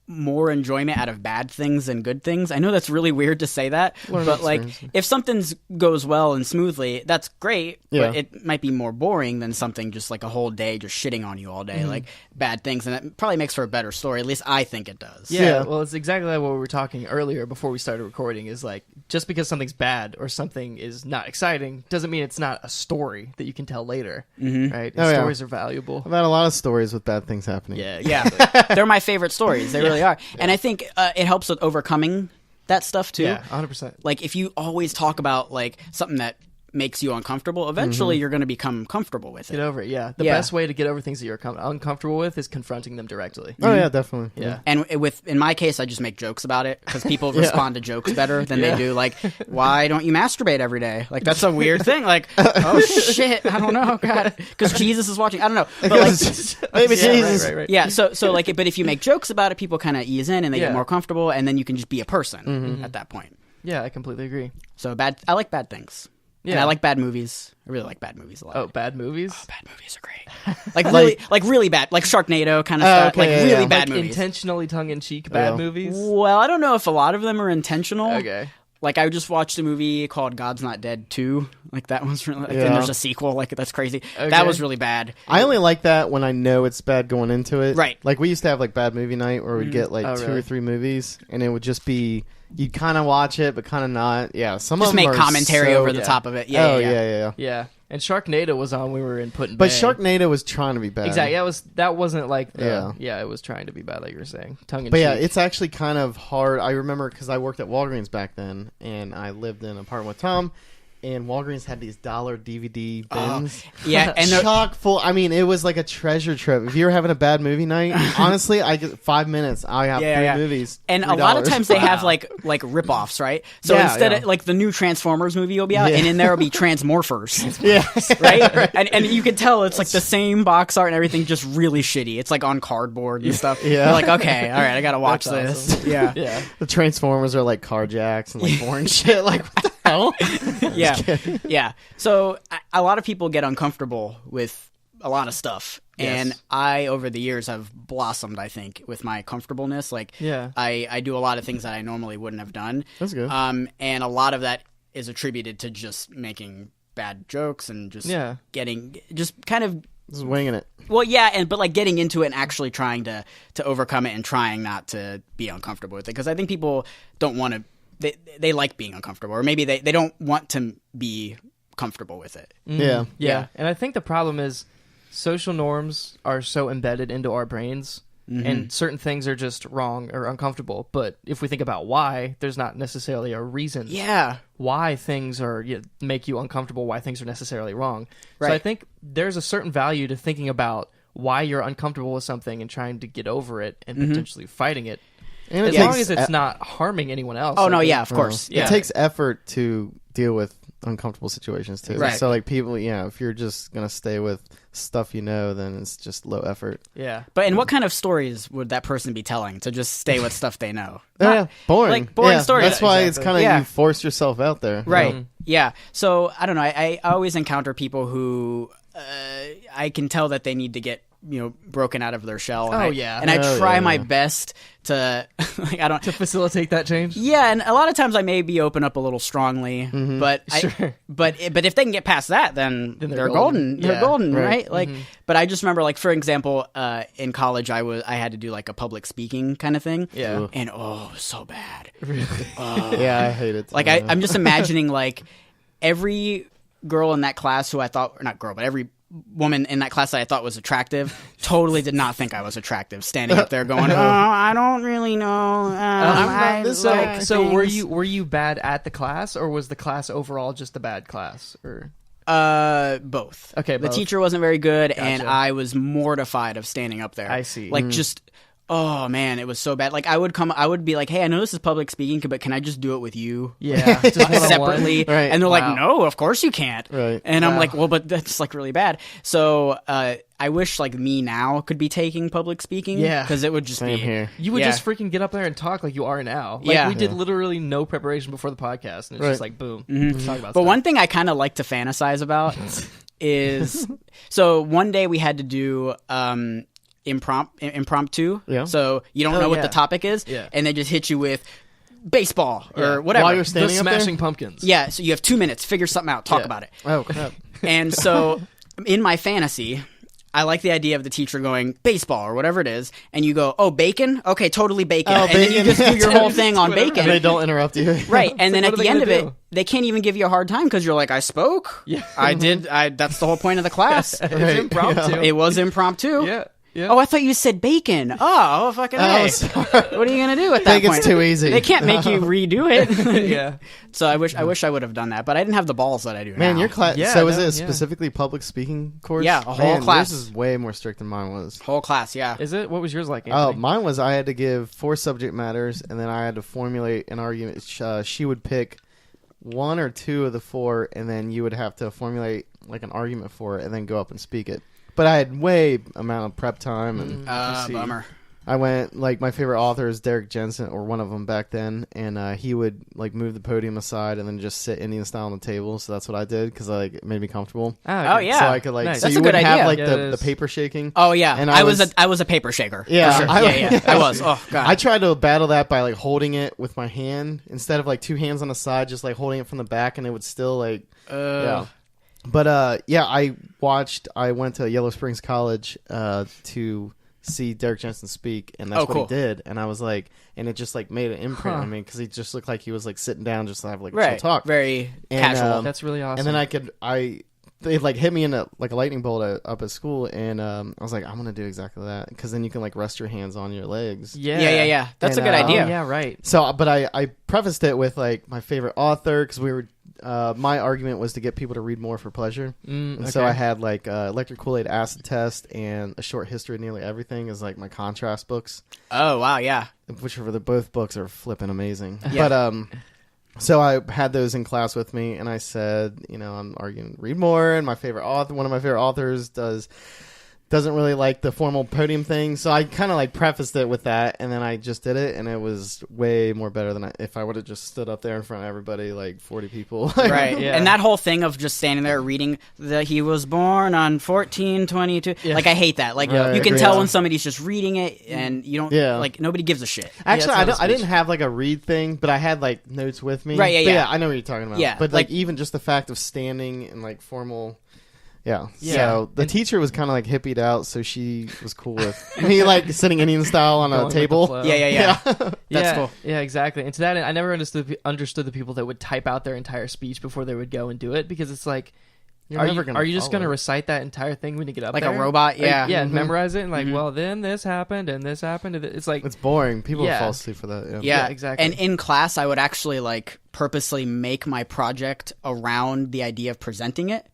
S3: more enjoyment out of bad things than good things. I know that's really weird to say that, but like if something goes well and smoothly, that's great, but it might be more boring than something just like a whole day just shitting on you all day, like bad things, and that probably makes for a better story. At least I think it does.
S1: Yeah, well, it's exactly like what we were talking earlier before we started recording, is like, just because something's bad or something is not exciting doesn't mean it's not a story that you can tell later, right? And stories are valuable.
S2: I've had a lot of stories with bad things happening.
S1: Yeah,
S3: yeah. They're my favorite stories. They really are. And I think it helps with overcoming that stuff too.
S1: Yeah, 100%.
S3: Like if you always talk about like something that makes you uncomfortable, eventually you're going to become comfortable with it.
S1: Get over it, yeah. The best way to get over things that you're uncomfortable with is confronting them directly.
S2: Oh, yeah, definitely.
S1: Yeah.
S3: And in my case, I just make jokes about it because people respond to jokes better than they do. Like, why don't you masturbate every day? Like, that's a weird thing. Like, oh shit, I don't know, God, because Jesus is watching. I don't know, but like,
S2: maybe Jesus.
S1: Right.
S3: Yeah. So like, but if you make jokes about it, people kind of ease in and they get more comfortable, and then you can just be a person at that point.
S1: Yeah, I completely agree.
S3: So I like bad things. Yeah, and I like bad movies. I really like bad movies a lot.
S1: Oh, bad movies?
S3: Oh, bad movies are great. Like really bad, like Sharknado kind of stuff.
S2: Okay,
S3: like really bad
S1: like
S3: movies.
S1: Intentionally tongue-in-cheek bad movies?
S3: Well, I don't know if a lot of them are intentional.
S1: Okay.
S3: Like I just watched a movie called God's Not Dead 2. Like that one's really. Like, and there's a sequel. Like that's crazy.
S1: Okay.
S3: That was really bad.
S2: I only like that when I know it's bad going into it.
S3: Right.
S2: Like we used to have like bad movie night where we'd get like two or three movies, and it would just be you'd kind of watch it but kind of not. Yeah, some
S3: just
S2: of them
S3: make commentary over the top of it. Yeah.
S2: Yeah.
S1: And Sharknado was on. We were in Put in
S2: But
S1: Bay.
S2: Sharknado was trying to be bad.
S1: Exactly. That wasn't like it was trying to be bad, like you were saying. Tongue in
S2: But
S1: cheek.
S2: yeah, it's actually kind of hard. I remember because I worked at Walgreens back then, and I lived in an apartment with Tom. And Walgreens had these dollar DVD bins.
S3: Yeah, and
S2: chock full. I mean, it was like a treasure trip. If you were having a bad movie night, honestly, I get 5 minutes. I have three movies.
S3: And
S2: $3.
S3: a lot of times they have like rip-offs, right? So instead of like the new Transformers movie will be out, and in there will be Transmorphers. Right? And you can tell it's like the same box art and everything, just really shitty. It's like on cardboard and stuff.
S2: Yeah.
S3: You're like, okay, all right, I gotta watch this.
S1: Awesome.
S3: Yeah.
S2: The Transformers are like car jacks and like foreign shit. Like, what the hell?
S3: Yeah. So a lot of people get uncomfortable with a lot of stuff. And I, over the years, have blossomed, I think, with my comfortableness. Like, I do a lot of things that I normally wouldn't have done.
S2: That's good.
S3: And a lot of that is attributed to just making bad jokes and just just kind of
S2: just winging it.
S3: Well, but like getting into it and actually trying to overcome it and trying not to be uncomfortable with it. Because I think people don't want to. They like being uncomfortable, or maybe they don't want to be comfortable with it.
S2: Yeah.
S1: And I think the problem is social norms are so embedded into our brains, and certain things are just wrong or uncomfortable. But if we think about why, there's not necessarily a reason why things are make you uncomfortable, why things are necessarily wrong.
S3: Right.
S1: So I think there's a certain value to thinking about why you're uncomfortable with something and trying to get over it and potentially fighting it.
S2: And
S1: as long as it's not harming anyone else.
S3: Oh, no, of course.
S2: It takes effort to deal with uncomfortable situations, too.
S3: Right.
S2: So, like, people, if you're just going to stay with stuff you know, then it's just low effort.
S1: Yeah.
S3: But in what kind of stories would that person be telling to just stay with stuff they know?
S2: Boring.
S3: Like, boring stories.
S2: That's why it's kind of you force yourself out there.
S3: Right. Yeah. So, I don't know. I always encounter people who I can tell that they need to get broken out of their shell. And I try my best to to
S1: facilitate that change.
S3: Yeah, and a lot of times I maybe open up a little strongly, but but if they can get past that, then they're golden. They're golden, right? Like, but I just remember, like, for example, in college, I had to do like a public speaking kind of thing.
S1: Yeah,
S3: and it was so bad.
S1: Really?
S2: I hate it.
S3: Like, I'm just imagining like every girl in that class who I thought, or not girl, but every woman in that class that I thought was attractive totally did not think I was attractive, standing up there going, I don't really know.
S1: So were you bad at the class, or was the class overall just a bad class? Or
S3: both.
S1: Okay,
S3: the teacher wasn't very good, and I was mortified of standing up there.
S1: I see.
S3: Like, just oh man, it was so bad. Like, I would be like, hey, I know this is public speaking, but can I just do it with you?
S1: Yeah, just
S3: separately.
S2: Right.
S3: And they're like, no, of course you can't.
S2: Right.
S3: And I'm like, well, but that's like really bad. So I wish like me now could be taking public speaking.
S1: Yeah,
S3: because it would just be
S2: here.
S1: You would just freaking get up there and talk like you are now. Like, we did literally no preparation before the podcast, and it's just like boom. Let's talk about
S3: but
S1: stuff.
S3: one thing I kind of like to fantasize about is so one day we had to do impromptu.
S2: Yeah.
S3: So you don't know what the topic is, and they just hit you with baseball or whatever.
S2: While you're standing up there?
S1: Smashing Pumpkins.
S3: Yeah, so you have 2 minutes. Figure something out. Talk about it.
S2: Oh, crap.
S3: And so in my fantasy, I like the idea of the teacher going baseball or whatever it is, and you go, oh, bacon? Okay, totally bacon.
S2: Oh,
S3: and then you just do your whole thing on bacon.
S2: And they don't interrupt you.
S3: Right, and then
S1: what
S3: at
S1: are
S3: the
S1: they
S3: end of
S1: gonna
S3: it,
S1: do?
S3: they can't even give you a hard time because you're like, I spoke.
S1: Yeah.
S3: I did. That's the whole point of the class.
S1: It's impromptu.
S3: It was impromptu.
S1: Yeah. Yeah.
S3: Oh, I thought you said bacon. Oh, fucking A.
S2: sorry.
S3: What are you gonna do at that
S2: think
S3: point?
S2: it's too easy.
S3: They can't make you redo it.
S1: Yeah.
S3: So I wish I would have done that, but I didn't have the balls that I do now.
S2: Man, your class.
S1: Yeah,
S2: so is
S1: no,
S2: it a
S1: yeah.
S2: specifically public speaking course?
S3: Yeah, a whole
S2: Man,
S3: class.
S2: Yours is way more strict than mine was.
S3: whole class, yeah.
S1: Is it? What was yours like,
S2: Oh,
S1: Anthony?
S2: mine was I had to give 4 subject matters, and then I had to formulate an argument. She would pick 1 or 2 of the 4, and then you would have to formulate like an argument for it, and then go up and speak it. But I had way amount of prep time, and
S3: Bummer.
S2: I went like my favorite author is Derek Jensen, or one of them back then, and he would like move the podium aside and then just sit Indian style on the table. So that's what I did because it made me comfortable.
S3: Oh, yeah.
S2: So I could like
S1: Nice.
S2: so
S3: That's
S2: you
S3: a good
S2: wouldn't have
S3: idea.
S2: like
S1: Yeah, it
S2: the
S1: is.
S2: paper shaking.
S3: Oh yeah,
S2: And
S3: I was a paper shaker.
S2: Yeah,
S3: for sure.
S2: I-
S3: yeah. I was. Oh god.
S2: I tried to battle that by like holding it with my hand instead of like 2 hands on the side, just like holding it from the back, and it would still like yeah. But I went to Yellow Springs College to see Derek Jensen speak, and that's what
S3: cool.
S2: he did. And I was like, and it just like made an imprint on me because he just looked like he was like sitting down just to have like a chill
S3: right.
S2: talk.
S3: Very
S2: And,
S3: casual.
S1: That's really awesome.
S2: And then they like hit me in a lightning bolt up at school, and I was like, I'm gonna do exactly that because then you can like rest your hands on your legs.
S1: yeah.
S3: That's a
S2: And,
S3: good idea.
S1: Oh, yeah, right.
S2: So, but I prefaced it with like my favorite author because we were. My argument was to get people to read more for pleasure, and so I had like Electric Kool-Aid Acid Test and A Short History of Nearly Everything as like my contrast books,
S3: Oh wow, yeah.
S2: which are both books are flipping amazing.
S3: Yeah.
S2: But so I had those in class with me, and I said, I'm arguing read more, and one of my favorite authors doesn't really like the formal podium thing, so I kind of like prefaced it with that, and then I just did it, and it was way more better than if I would have just stood up there in front of everybody, like 40 people.
S3: Right.
S1: Yeah.
S3: And that whole thing of just standing there reading that he was born on 1422.
S1: Yeah.
S3: Like I hate that. Like
S2: Right,
S3: you can
S2: agree.
S3: tell
S2: Yeah.
S3: when somebody's just reading it and you don't like nobody gives a shit.
S2: Actually,
S1: Yeah, it's not a
S2: I didn't
S1: speech.
S2: have like a read thing, but I had like notes with me.
S3: Right, yeah,
S2: But
S3: yeah.
S2: I know what you're talking about.
S3: Yeah,
S2: but
S3: like-
S2: even just the fact of standing in like formal. Yeah.
S1: Yeah.
S2: So the teacher was kind of like hippied out, so she was cool with me like sitting Indian style on
S1: Going
S2: a
S1: with the
S2: table.
S1: flow.
S3: Yeah. That's
S1: yeah,
S3: cool.
S1: Yeah, exactly. And to that end, I never understood the people that would type out their entire speech before they would go and do it, because it's like,
S2: You're
S1: are
S2: never
S1: you,
S2: gonna
S1: are you just
S2: follow
S1: going to
S2: it.
S1: recite that entire thing when you get up
S3: Like
S1: there?
S3: a robot, yeah.
S1: Yeah, and
S2: Mhm.
S1: memorize it and like,
S3: Mhm.
S1: well, then this happened and this happened. And it's like,
S2: It's boring. People
S1: Yeah.
S2: fall asleep for that.
S3: Yeah,
S1: Yeah, exactly.
S3: And in class, I would actually like purposely make my project around the idea of presenting it.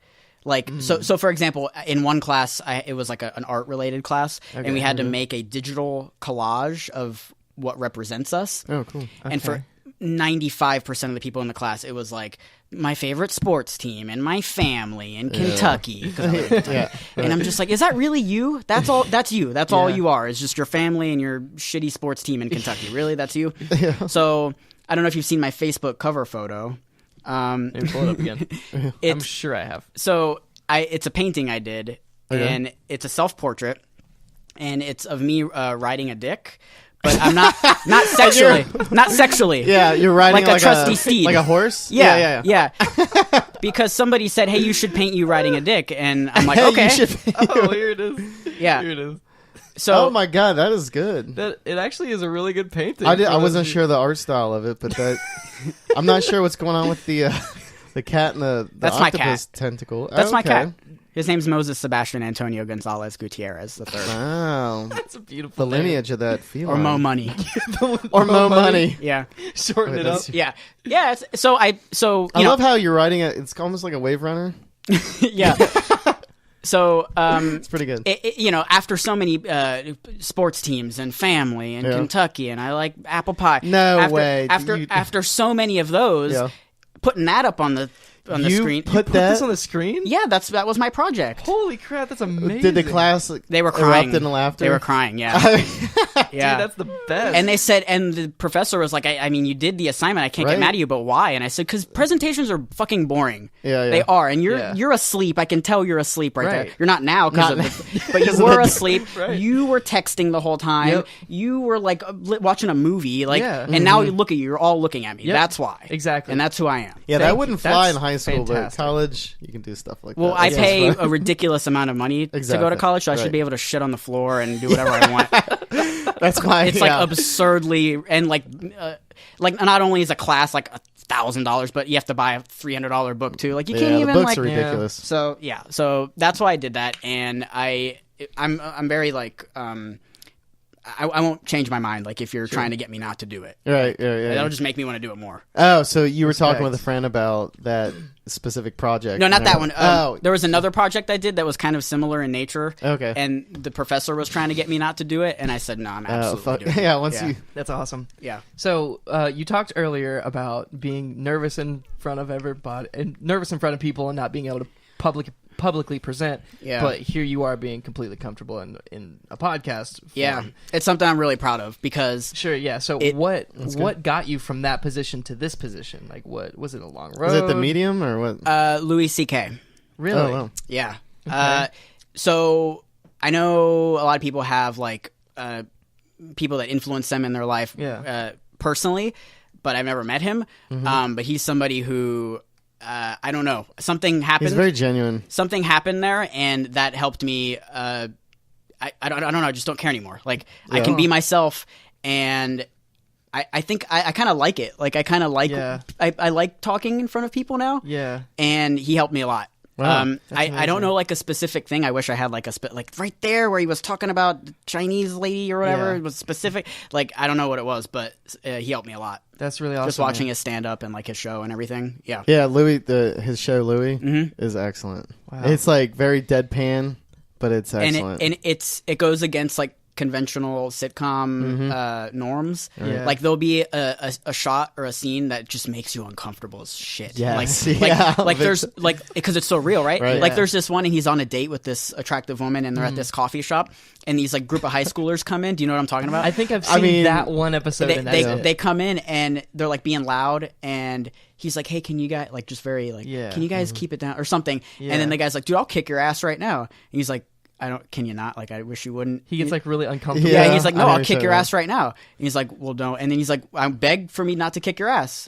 S3: Like so for example, in one class, it was like an art related class, and we had to make a digital collage of what represents us.
S2: Oh, cool.
S3: And for 95% of the people in the class, it was like my favorite sports team and my family in Kentucky. 'Cause I live in Kentucky.
S2: Yeah.
S3: And I'm just like, is that really you? That's all. That's you. That's all
S1: Yeah.
S3: you are. It's just your family and your shitty sports team in Kentucky. Really, that's you. So I don't know if you've seen my Facebook cover photo.
S1: maybe pull it up again. I'm
S3: It's
S1: sure I have.
S3: so it's a painting I did, and it's a self portrait, and it's of me riding a dick. But I'm not sexually, not sexually.
S2: Yeah, you're riding
S3: Like a trusty steed.
S2: like a horse.
S3: Yeah. Because somebody said, "Hey, you should paint you riding a dick," and I'm like,
S2: Hey,
S3: "Okay."
S2: you should.
S1: Oh, here it is.
S3: Yeah.
S1: Here it is.
S3: So
S2: Oh my god, that is good.
S1: That it actually is a really good painting.
S2: I wasn't sure the art style of it, but I'm not sure what's going on with the cat and the
S3: That's my
S2: octopus
S3: cat.
S2: tentacle.
S3: that's my
S2: Okay.
S3: cat. His name's Moses Sebastian Antonio Gonzalez Gutierrez the third,
S2: Wow,
S1: That's a beautiful
S2: the
S1: name.
S2: lineage of that feline.
S3: or Mo Money.
S2: or Mo Money.
S3: Yeah,
S1: Shorten
S2: Wait,
S1: it up.
S2: that's-
S3: yeah. So
S2: I
S3: you know,
S2: love how you're riding it. It's almost like a wave runner.
S3: yeah. So
S2: It's pretty good.
S3: after so many sports teams and family and
S2: Yeah.
S3: Kentucky, and I like apple pie.
S2: No
S3: after,
S2: way.
S3: After
S2: You-
S3: after so many of those,
S2: Yeah.
S3: putting that up on the on the
S2: You
S3: screen.
S2: put
S1: Put
S2: that
S1: this on the screen?
S3: Yeah, that was my project.
S1: Holy crap, that's amazing.
S2: Did the class
S3: They were crying.
S2: erupt in laughter?
S3: They were crying. Yeah, yeah.
S1: Dude, that's the best.
S3: And they said, and the professor was like, I mean, you did the assignment. I can't
S2: Right.
S3: get mad at you, but why? And I said, because presentations are fucking boring.
S2: Yeah.
S3: They are, and
S1: Yeah.
S3: you're asleep. I can tell you're asleep right there.
S1: Right.
S3: You're not now,
S2: Not
S3: but you were asleep.
S1: Right.
S3: You were texting the whole time.
S1: Yep.
S3: You were like watching a movie, like,
S1: Yeah.
S3: and now you look at you. You're all looking at me.
S1: Yep.
S3: That's why.
S1: Exactly.
S3: And that's who I am.
S2: Yeah,
S1: Thank
S2: that
S1: you.
S2: wouldn't fly
S1: That's
S2: in high school,
S1: fantastic.
S2: but college, you can do stuff like
S3: Well,
S2: that.
S3: I
S2: That's
S3: pay
S2: fun.
S3: a ridiculous amount of money to go
S2: Exactly.
S3: to college, so I
S2: Right.
S3: should be able to shit on the floor and do whatever I want.
S2: That's why
S3: It's like absurdly, and like not only is a class like $1,000, but you have to buy a $300 book too. Like you can't
S2: the
S3: even
S2: books
S3: like.
S2: are ridiculous.
S3: So yeah, so that's why I did that, and I'm very like I won't change my mind. Like if you're trying to get me not to do it,
S2: Right, yeah.
S3: that'll just make me want to do it more.
S2: Oh, so you were talking
S1: Respect.
S2: with a friend about that specific project?
S3: No, not that one.
S2: Oh,
S3: There was another project I did that was kind of similar in nature.
S2: Okay.
S3: And the professor was trying to get me not to do it, and I said, no, I'm
S2: oh,
S3: absolutely
S2: fuck.
S3: doing it.
S2: Yeah, once you.
S1: That's awesome.
S3: Yeah.
S1: So you talked earlier about being nervous in front of everybody, and nervous in front of people, and not being able to publicly present.
S3: Yeah.
S1: But here you are being completely comfortable in a podcast form.
S3: Yeah. It's something I'm really proud of because
S1: Sure. Yeah. So what got you from that position to this position? Like, what was it? A long road?
S2: Is it the medium or what?
S3: Louis C.K.
S1: Really?
S2: Oh, wow.
S3: Yeah. So I know a lot of people have like people that influence them in their life personally, but I've never met him. But he's somebody who I don't know. Something happened.
S2: He's very genuine.
S3: Something happened there, and that helped me. I don't know. I just don't care anymore. Like I can be myself, and I think I kind of like it. Like I kind of like I like talking in front of people now.
S1: Yeah.
S3: And he helped me a lot.
S2: Wow,
S3: I don't know like a specific thing. I wish I had like like right there where he was talking about the Chinese lady or whatever.
S1: Yeah.
S3: It was specific. Like I don't know what it was, but he helped me a lot.
S1: That's really awesome.
S3: Just watching his stand up and like his show and everything. Yeah.
S2: Yeah, Louis, his show Louis is excellent.
S1: Wow.
S2: It's like very deadpan, but it's
S3: And
S2: excellent.
S3: it goes against like conventional sitcom norms.
S1: Yeah.
S3: Like there'll be a shot or a scene that just makes you uncomfortable as shit.
S2: Yes.
S3: Like,
S2: Yeah.
S3: like there's like because it's so real, right?
S2: Right.
S3: Like
S1: Yeah.
S3: there's this one and he's on a date with this attractive woman and they're at this coffee shop and these like group of high schoolers come in. Do you know what I'm talking about?
S1: I think I've seen that one episode.
S3: They come in and they're like being loud and he's like, hey, can you guys like just very like can you guys keep it down or something?
S1: Yeah.
S3: And then the guy's like, dude, I'll kick your ass right now. And he's like, can you not? Like, I wish you wouldn't.
S1: He gets like really uncomfortable.
S3: Yeah,
S2: Yeah,
S3: he's like, no,
S2: I know
S3: I'll
S2: you're
S3: kick
S2: saying
S3: your
S2: that.
S3: ass right now. And he's like, well, no. And then he's like, I beg for me not to kick your ass.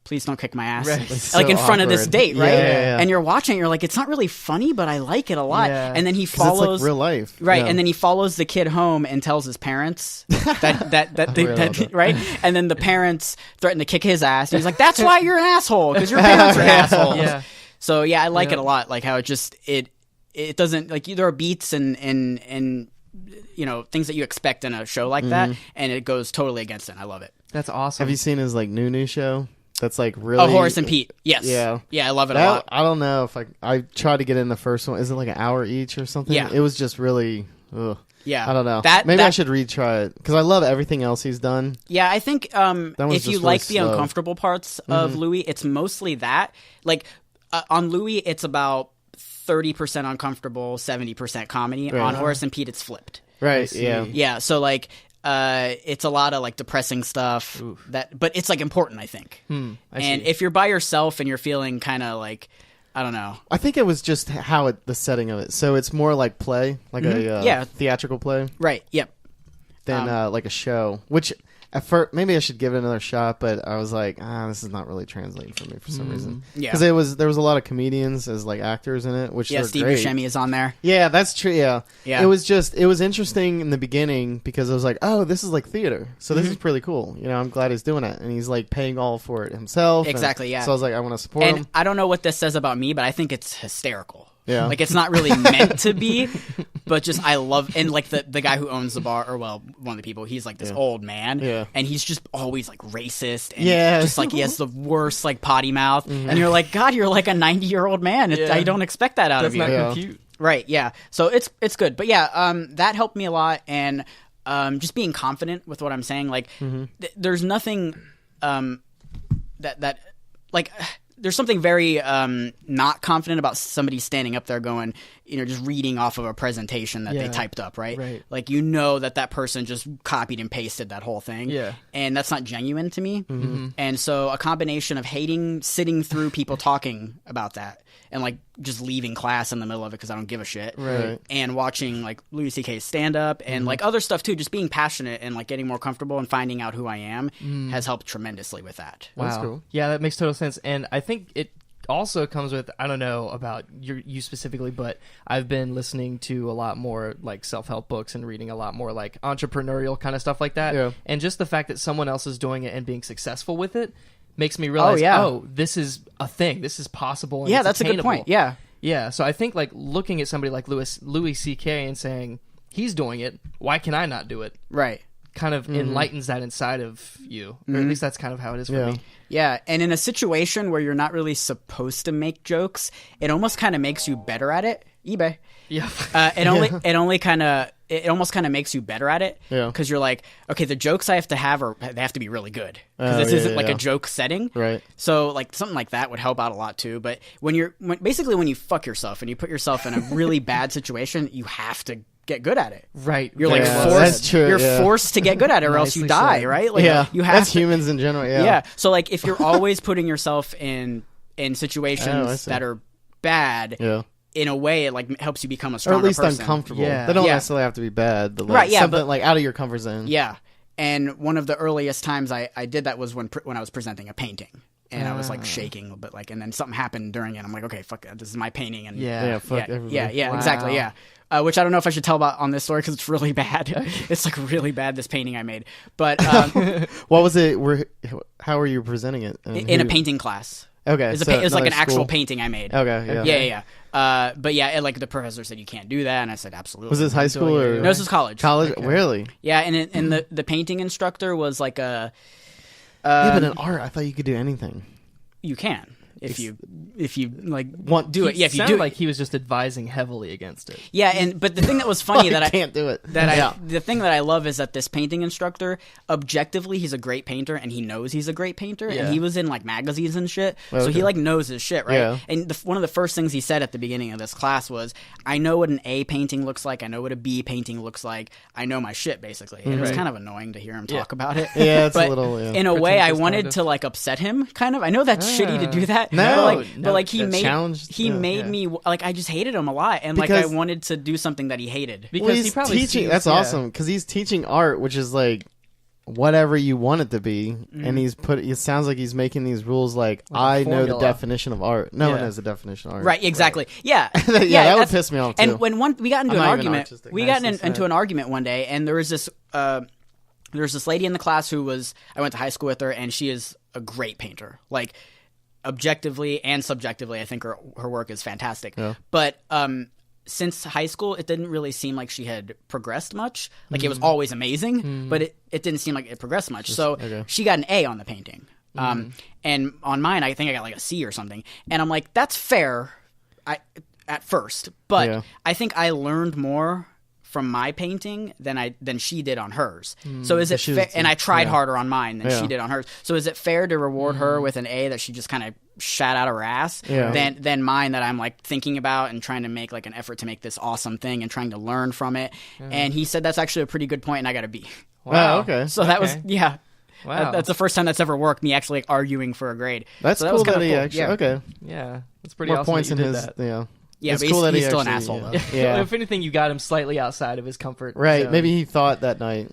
S3: Please don't kick my ass.
S1: Right.
S2: It's
S3: Like
S2: so
S3: in front of this
S2: awkward.
S3: date, right?
S2: Yeah.
S3: And you're watching, you're like, it's not really funny, but I like it a lot.
S1: Yeah.
S3: And then he
S2: 'Cause
S3: follows
S2: it's like real life.
S3: Right,
S2: Yeah.
S3: and then he follows the kid home and tells his parents that right, and then the parents threaten to kick his ass. And he's like, "That's why you're an asshole because your parents are assholes."
S1: Yeah.
S3: So yeah, I like
S1: Yeah.
S3: it a lot. Like how it doesn't like there are beats and you know things that you expect in a show like that, and it goes totally against it. I love it.
S1: That's awesome.
S2: Have you seen his like new show? That's like really.
S3: Oh, Horace and Pete. Yes.
S2: Yeah.
S3: Yeah, I love it a
S2: That-
S3: lot.
S2: I don't know if I tried to get in the first one. Is it like an hour each or something?
S3: Yeah.
S2: It was just really. Ugh.
S3: Yeah.
S2: I don't know.
S3: That
S2: Maybe I should retry it because I love everything else he's done.
S3: Yeah, I think
S2: one's
S3: if you
S2: just
S3: like
S2: really
S3: the
S2: slow.
S3: uncomfortable parts of Louis, it's mostly that. Like on Louis, it's about 30% uncomfortable, 70% comedy.
S2: Right.
S3: On Horace and Pete, it's flipped.
S2: Right.
S1: see.
S2: Yeah.
S3: Yeah, so like it's a lot of like depressing stuff but it's like important, I think.
S1: I
S3: And
S1: see.
S3: if you're by yourself and you're feeling kind of like I don't know.
S2: I think it was just the setting of it. So it's more like play, like a theatrical play,
S3: Right. Yep.
S2: than like a show. Which at first maybe I should give it another shot, but I was like, this is not really translating for me for some reason.
S3: Yeah.
S2: Because there was a lot of comedians as like actors in it, which
S3: Yeah,
S2: are
S3: Steve
S2: great.
S3: Buscemi is on there.
S2: Yeah, that's true. Yeah.
S3: Yeah.
S2: It was interesting in the beginning because I was like, oh, this is like theater, so this is pretty cool. You know, I'm glad he's doing it, and he's like paying all for it himself. and
S3: Exactly, yeah.
S2: So I was like, I want to support
S3: And
S2: him.
S3: I don't know what this says about me, but I think it's hysterical.
S2: Yeah.
S3: Like it's not really meant to be, but just I love and like the guy who owns the bar or well one of the people he's like this old man and he's just always like racist and just like he has the worst like potty mouth and you're like God, you're like a 90-year-old man. I don't expect that out
S1: Does
S3: of you.
S1: not compute.
S3: Right, yeah. So it's good. But yeah, that helped me a lot and just being confident with what I'm saying. Like there's nothing that like there's something very not confident about somebody standing up there going, just reading off of a presentation that they typed up, right? Like, that person just copied and pasted that whole thing.
S1: Yeah.
S3: And that's not genuine to me.
S1: Mm-hmm.
S3: And so a combination of hating sitting through people talking about that and, like, just leaving class in the middle of it because I don't give a shit.
S2: Right.
S3: And watching, like, Louis C.K.'s stand-up and, like, other stuff, too. Just being passionate and, like, getting more comfortable and finding out who I am has helped tremendously with that.
S1: Wow.
S2: That's cool.
S1: Yeah, that makes total sense. And I think it also comes with, I don't know about you specifically, but I've been listening to a lot more, like, self-help books and reading a lot more, like, entrepreneurial kind of stuff like that.
S2: Yeah.
S1: And just the fact that someone else is doing it and being successful with it makes me realize, this is a thing. This is possible. And
S3: That's
S1: attainable.
S3: a good point. Yeah.
S1: Yeah, so I think, like, looking at somebody like Louis C.K. and saying, he's doing it, why can I not do it?
S3: Right.
S1: Kind of enlightens that inside of you. Or at least that's kind of how it is for me.
S3: Yeah, and in a situation where you're not really supposed to make jokes, it almost kind of makes you better at it. eBay.
S1: Yeah.
S3: It almost kind of makes you better at it.
S2: Yeah.
S3: Because you're like, okay, the jokes I have to have they have to be really good. Because this isn't like a joke setting.
S2: Right.
S3: So, like, something like that would help out a lot too. But when you fuck yourself and you put yourself in a really bad situation, you have to get good at it.
S1: Right.
S3: You're like
S2: Yeah,
S3: forced.
S2: that's true,
S3: You're
S2: yeah.
S3: forced to get good at it, or else you
S1: Nicely
S3: die.
S1: said.
S3: Right? Like,
S2: Yeah.
S3: You have
S2: That's
S3: to,
S2: humans in general. Yeah.
S3: Yeah. So, like, if you're always putting yourself in
S2: I
S3: situations
S2: see.
S3: that are bad,
S2: Yeah.
S3: in a way, it, like, helps you become a
S2: Or
S3: stronger
S2: at least
S3: person.
S2: uncomfortable.
S1: Yeah.
S2: They don't
S3: Yeah.
S2: necessarily have to be bad, but, like,
S3: Right, yeah,
S2: something
S3: but-
S2: like out of your comfort zone.
S3: Yeah. And one of the earliest times I did that was when I was presenting a painting. And I was, like, shaking a bit, like, and then something happened during it. I'm like, okay, fuck it, this is my painting. And
S2: Yeah, fuck everybody.
S3: yeah,
S1: Wow.
S3: exactly, yeah. Which I don't know if I should tell about on this story because it's really bad. It's, like, really bad, this painting I made. But
S2: What was it? How were you presenting it? And
S3: in a
S2: who-
S3: painting class.
S2: Okay.
S3: It was,
S2: so
S3: it was like an
S2: another
S3: actual
S2: school.
S3: painting I made.
S2: Okay. Yeah.
S3: Yeah. But yeah, like, the professor said you can't do that, and I said absolutely.
S2: Was this high school or
S3: No, this was college.
S2: college? Really?
S3: Yeah, and the painting instructor was like a.
S2: Yeah, but in art, I thought you could do anything.
S3: You can if you like
S2: Want
S3: do it. Yeah, if you
S1: sounded
S3: do
S1: like he was just advising heavily against it.
S3: Yeah, but the thing that was funny that I
S2: can't do it.
S3: the thing that I love is that this painting instructor, objectively, he's a great painter, and he knows he's a great painter,
S1: Yeah.
S3: and he was in, like, magazines and shit, so
S2: Okay.
S3: he, like, knows his shit, right?
S2: Yeah.
S3: And one of the first things he said at the beginning of this class was, "I know what an A painting looks like. I know what a B painting looks like. I know my shit, basically." And it was
S1: Right.
S3: kind of annoying to hear him talk about it.
S2: Yeah, it's
S3: but
S2: a little. Yeah.
S3: in a way, I
S1: Pretentious,
S3: wanted
S1: kind of.
S3: to, like, upset him, kind of. I know that's shitty to do that.
S2: No,
S3: but like he
S2: that
S3: made
S2: challenged- yeah.
S3: me like, I just hated him a lot, and like,
S2: Because-
S3: I wanted to do something that he hated.
S1: Because
S2: Well,
S1: he
S2: he's
S1: probably
S2: teaching.
S1: sees-
S2: That's
S1: yeah.
S2: awesome because he's teaching art, which is like whatever you want it to be, and he's put. It sounds like he's making these rules like
S1: Like a
S2: I know the
S1: formula.
S2: definition of art. No one
S1: Yeah.
S2: knows the definition of art.
S3: Right, exactly. Yeah,
S2: Yeah, that would
S3: that's-
S2: piss me off, too.
S3: And when we got into
S2: I'm
S3: an
S2: not even
S3: argument,
S2: artistic.
S3: we got
S2: Nicely
S3: into
S2: said.
S3: an argument one day, and there was this lady in the class who was I went to high school with her, and she is a great painter. Like, objectively and subjectively, I think her work is fantastic.
S2: Yeah.
S3: But since high school, it didn't really seem like she had progressed much. Like, it was always amazing, but it didn't seem like it progressed much. So
S2: okay.
S3: she got an A on the painting. And on mine, I think I got like a C or something. And I'm like, that's fair at first. But
S2: Yeah.
S3: I think I learned more from my painting than she did on hers. So is it
S2: she was-
S3: fair? And I tried
S2: yeah.
S3: harder on mine than
S2: Yeah.
S3: she did on hers. So is it fair to reward her with an A that she just kind of shat out of her ass
S2: Yeah.
S3: than mine that I'm like thinking about and trying to make like an effort to make this awesome thing and trying to learn from it? And he said that's actually a pretty good point, and I got a B.
S2: Wow. Okay.
S3: So that was
S1: Okay.
S3: yeah.
S1: Wow.
S3: That's the first time that's ever worked. Me actually like, arguing for a grade.
S2: That's
S3: so that
S2: cool
S3: was
S2: that
S3: kinda
S2: he
S3: cool.
S2: actually.
S3: Yeah.
S2: Okay.
S1: Yeah, that's pretty
S2: More
S1: awesome.
S2: points
S1: that
S2: in
S1: you did
S2: his.
S1: that.
S2: Yeah.
S3: Yeah,
S2: It's
S3: but
S2: cool that
S3: he's
S2: he
S3: still an
S2: actually-
S3: asshole
S2: yeah.
S3: though.
S2: Yeah.
S1: If anything, you got him slightly outside of his comfort.
S2: Right.
S1: zone.
S2: Maybe he thought that night,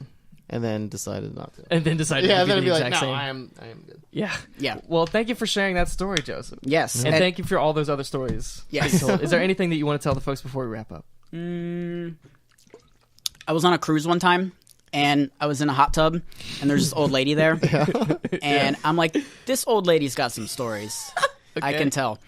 S2: and then decided not to.
S1: And then decided
S2: Yeah.
S1: to do
S2: Then
S1: the
S2: he'd be like,
S1: exact
S2: no,
S1: same.
S2: I am good.
S1: Yeah.
S3: Yeah.
S1: Well, thank you for sharing that story, Joseph.
S3: Yes.
S1: And thank you for all those other stories.
S3: Yes.
S1: that you told. Is there anything that you want to tell the folks before we wrap up?
S3: I was on a cruise one time, and I was in a hot tub, and there's this old lady there, and I'm like, this old lady's got some stories. I can tell.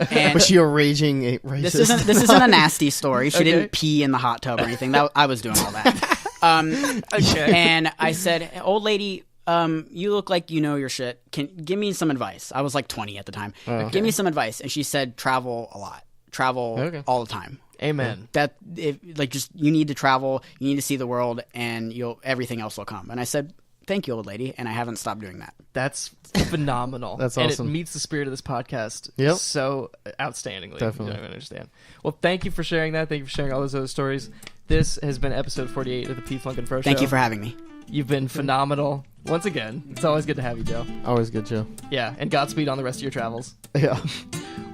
S3: And
S2: Was she a raging racist?
S3: this isn't a nasty story. She
S1: Okay.
S3: didn't pee in the hot tub or anything. That I was doing all that.
S1: Okay.
S3: And I said, old lady, you look like you know your shit. Give me some advice. I was like 20 at the time. Give me some advice. And she said, travel a lot. Travel all the time.
S1: Amen.
S3: Just you need to travel, you need to see the world, and everything else will come. And I said, thank you, old lady, and I haven't stopped doing that.
S1: That's phenomenal.
S2: That's
S1: and
S2: awesome.
S1: it meets the spirit of this podcast
S2: Yep.
S1: so outstandingly.
S2: Definitely.
S1: You don't even understand. Well, thank you for sharing that. Thank you for sharing all those other stories. This has been episode 48 of the P Funk and Fro Show.
S3: Thank you for having me.
S1: You've been phenomenal. Once again, it's always good to have you, Joe.
S2: Always good, Joe.
S1: Yeah, and Godspeed on the rest of your travels.
S2: Yeah.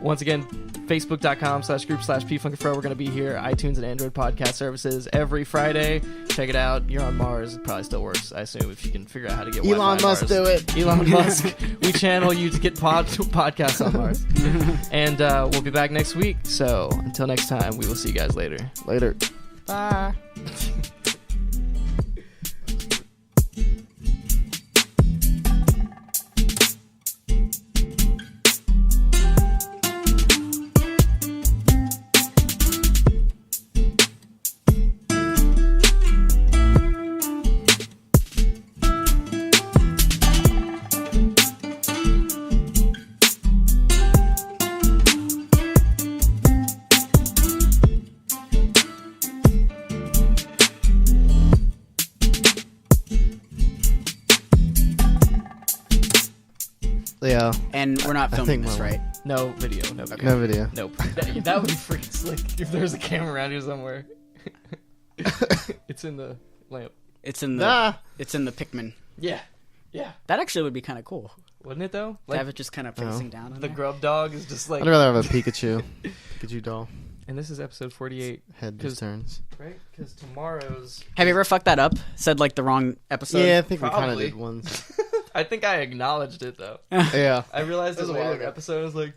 S1: Once again, facebook.com/group/pfunkandfro. We're going to be here, iTunes and Android podcast services every Friday. Check it out. You're on Mars. It probably still works, I assume, if you can figure out how to get Wi-Fi
S2: Elon
S1: on
S2: must
S1: Mars.
S2: do it.
S1: Elon Musk. We channel you to get podcasts on Mars. And we'll be back next week. So until next time, we will see you guys later.
S2: Later.
S3: Bye.
S2: Yeah.
S3: And we're not
S2: I
S3: filming
S2: think
S3: this,
S2: my-
S3: right?
S1: No video. No video.
S2: No video.
S1: Nope. That would be freaking slick if there's a camera around here somewhere. It's in the lamp.
S3: It's in the
S2: Nah.
S3: it's in the Pikmin.
S1: Yeah. Yeah.
S3: That actually would be kind of cool.
S1: Wouldn't it though?
S3: To
S1: Like
S3: have it just kind of facing down. On
S1: the
S3: there.
S1: grub dog is just like.
S2: I'd rather have a Pikachu. Pikachu doll.
S1: And this is episode 48,
S2: Head
S1: 'Cause-
S2: just turns.
S1: right? Because tomorrow's.
S3: Have you ever fucked that up? Said like the wrong episode?
S2: Yeah, I think we kind of
S1: Probably.
S2: did once.
S1: I think I acknowledged it though.
S2: Yeah.
S1: I realized
S2: That
S1: it
S2: was a
S1: later
S2: while
S1: in the
S2: ago.
S1: episode. I was like,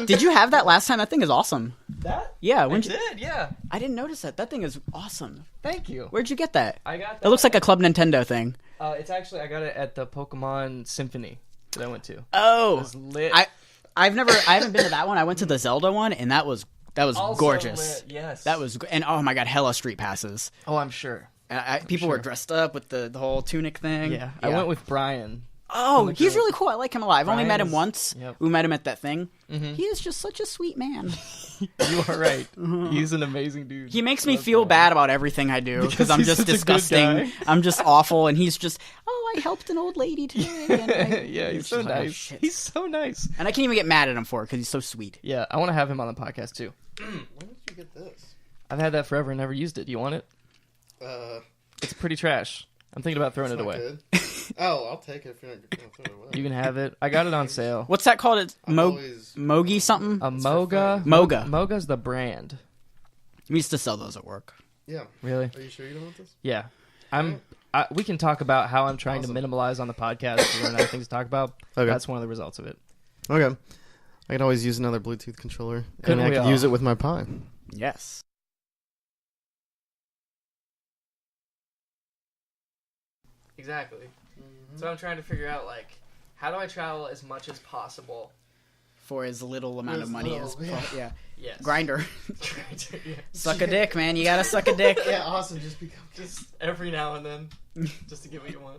S3: Did you have that last time? That thing is awesome.
S1: that?
S3: Yeah,
S1: I
S3: when you,
S1: did, yeah.
S3: I didn't notice that. That thing is awesome.
S1: Thank you.
S3: Where'd you get that?
S1: I got that.
S3: It looks like a Club Nintendo thing.
S1: It's actually, I got it at the Pokemon Symphony that I went to. It
S3: Oh,
S1: was lit.
S3: I haven't been to that one. I went to the Zelda one, and that was
S1: Also
S3: gorgeous.
S1: lit, yes.
S3: That was and oh my god, hella street passes.
S1: Oh, I'm sure.
S3: And people were dressed up with the whole tunic thing.
S1: Yeah. I went with Brian.
S3: Oh,
S1: the
S3: he's
S1: group.
S3: really cool. I like him a lot. I've only met him
S1: Brian's-
S3: once.
S1: yep.
S3: We met him at that thing.
S1: Mhm.
S3: He is just such a sweet man.
S1: You are right. He's an amazing dude.
S3: He makes me
S1: Love
S3: feel
S1: Brian.
S3: bad about everything I do because I'm
S1: he's
S3: just
S1: such a good
S3: disgusting.
S1: guy.
S3: I'm just awful, and he's just, oh, I helped an old lady today. And
S1: Yeah, he's
S3: it's
S1: so
S3: just like, oh,
S1: nice.
S3: shit.
S1: He's so nice.
S3: And I can't even get mad at him for it because he's so sweet.
S1: Yeah, I want to have him on the podcast too.
S2: When did you get this?
S1: I've had that forever and never used it. Do you want it? It's pretty trash. I'm thinking about throwing it away.
S2: Oh, I'll take it if you're not going to throw it away.
S1: You can have it. I got it on sale.
S3: What's that called? It's
S2: I'm always-
S3: Mogi something?
S1: A Moga.
S3: Moga.
S1: Moga's the brand.
S3: We used to sell those at work.
S2: Yeah.
S1: Really?
S2: Are you sure you don't want this?
S1: Yeah. We can talk about how I'm trying to minimalize on the podcast to run out of things to talk about.
S2: Okay.
S1: That's one of the results of it.
S2: Okay. I could always use another Bluetooth controller.
S1: Couldn't
S2: and I
S1: we
S2: could
S1: all?
S2: use it with my Pi.
S3: Yes.
S1: Exactly. So I'm trying to figure out, like, how do I travel as much as possible?
S3: For as little amount of money as yeah.
S1: Yes.
S3: Grinder.
S1: Yeah.
S3: Suck a dick, man. You gotta suck a dick.
S2: Yeah, awesome. Just become
S1: Just every now and then, just to get what you want.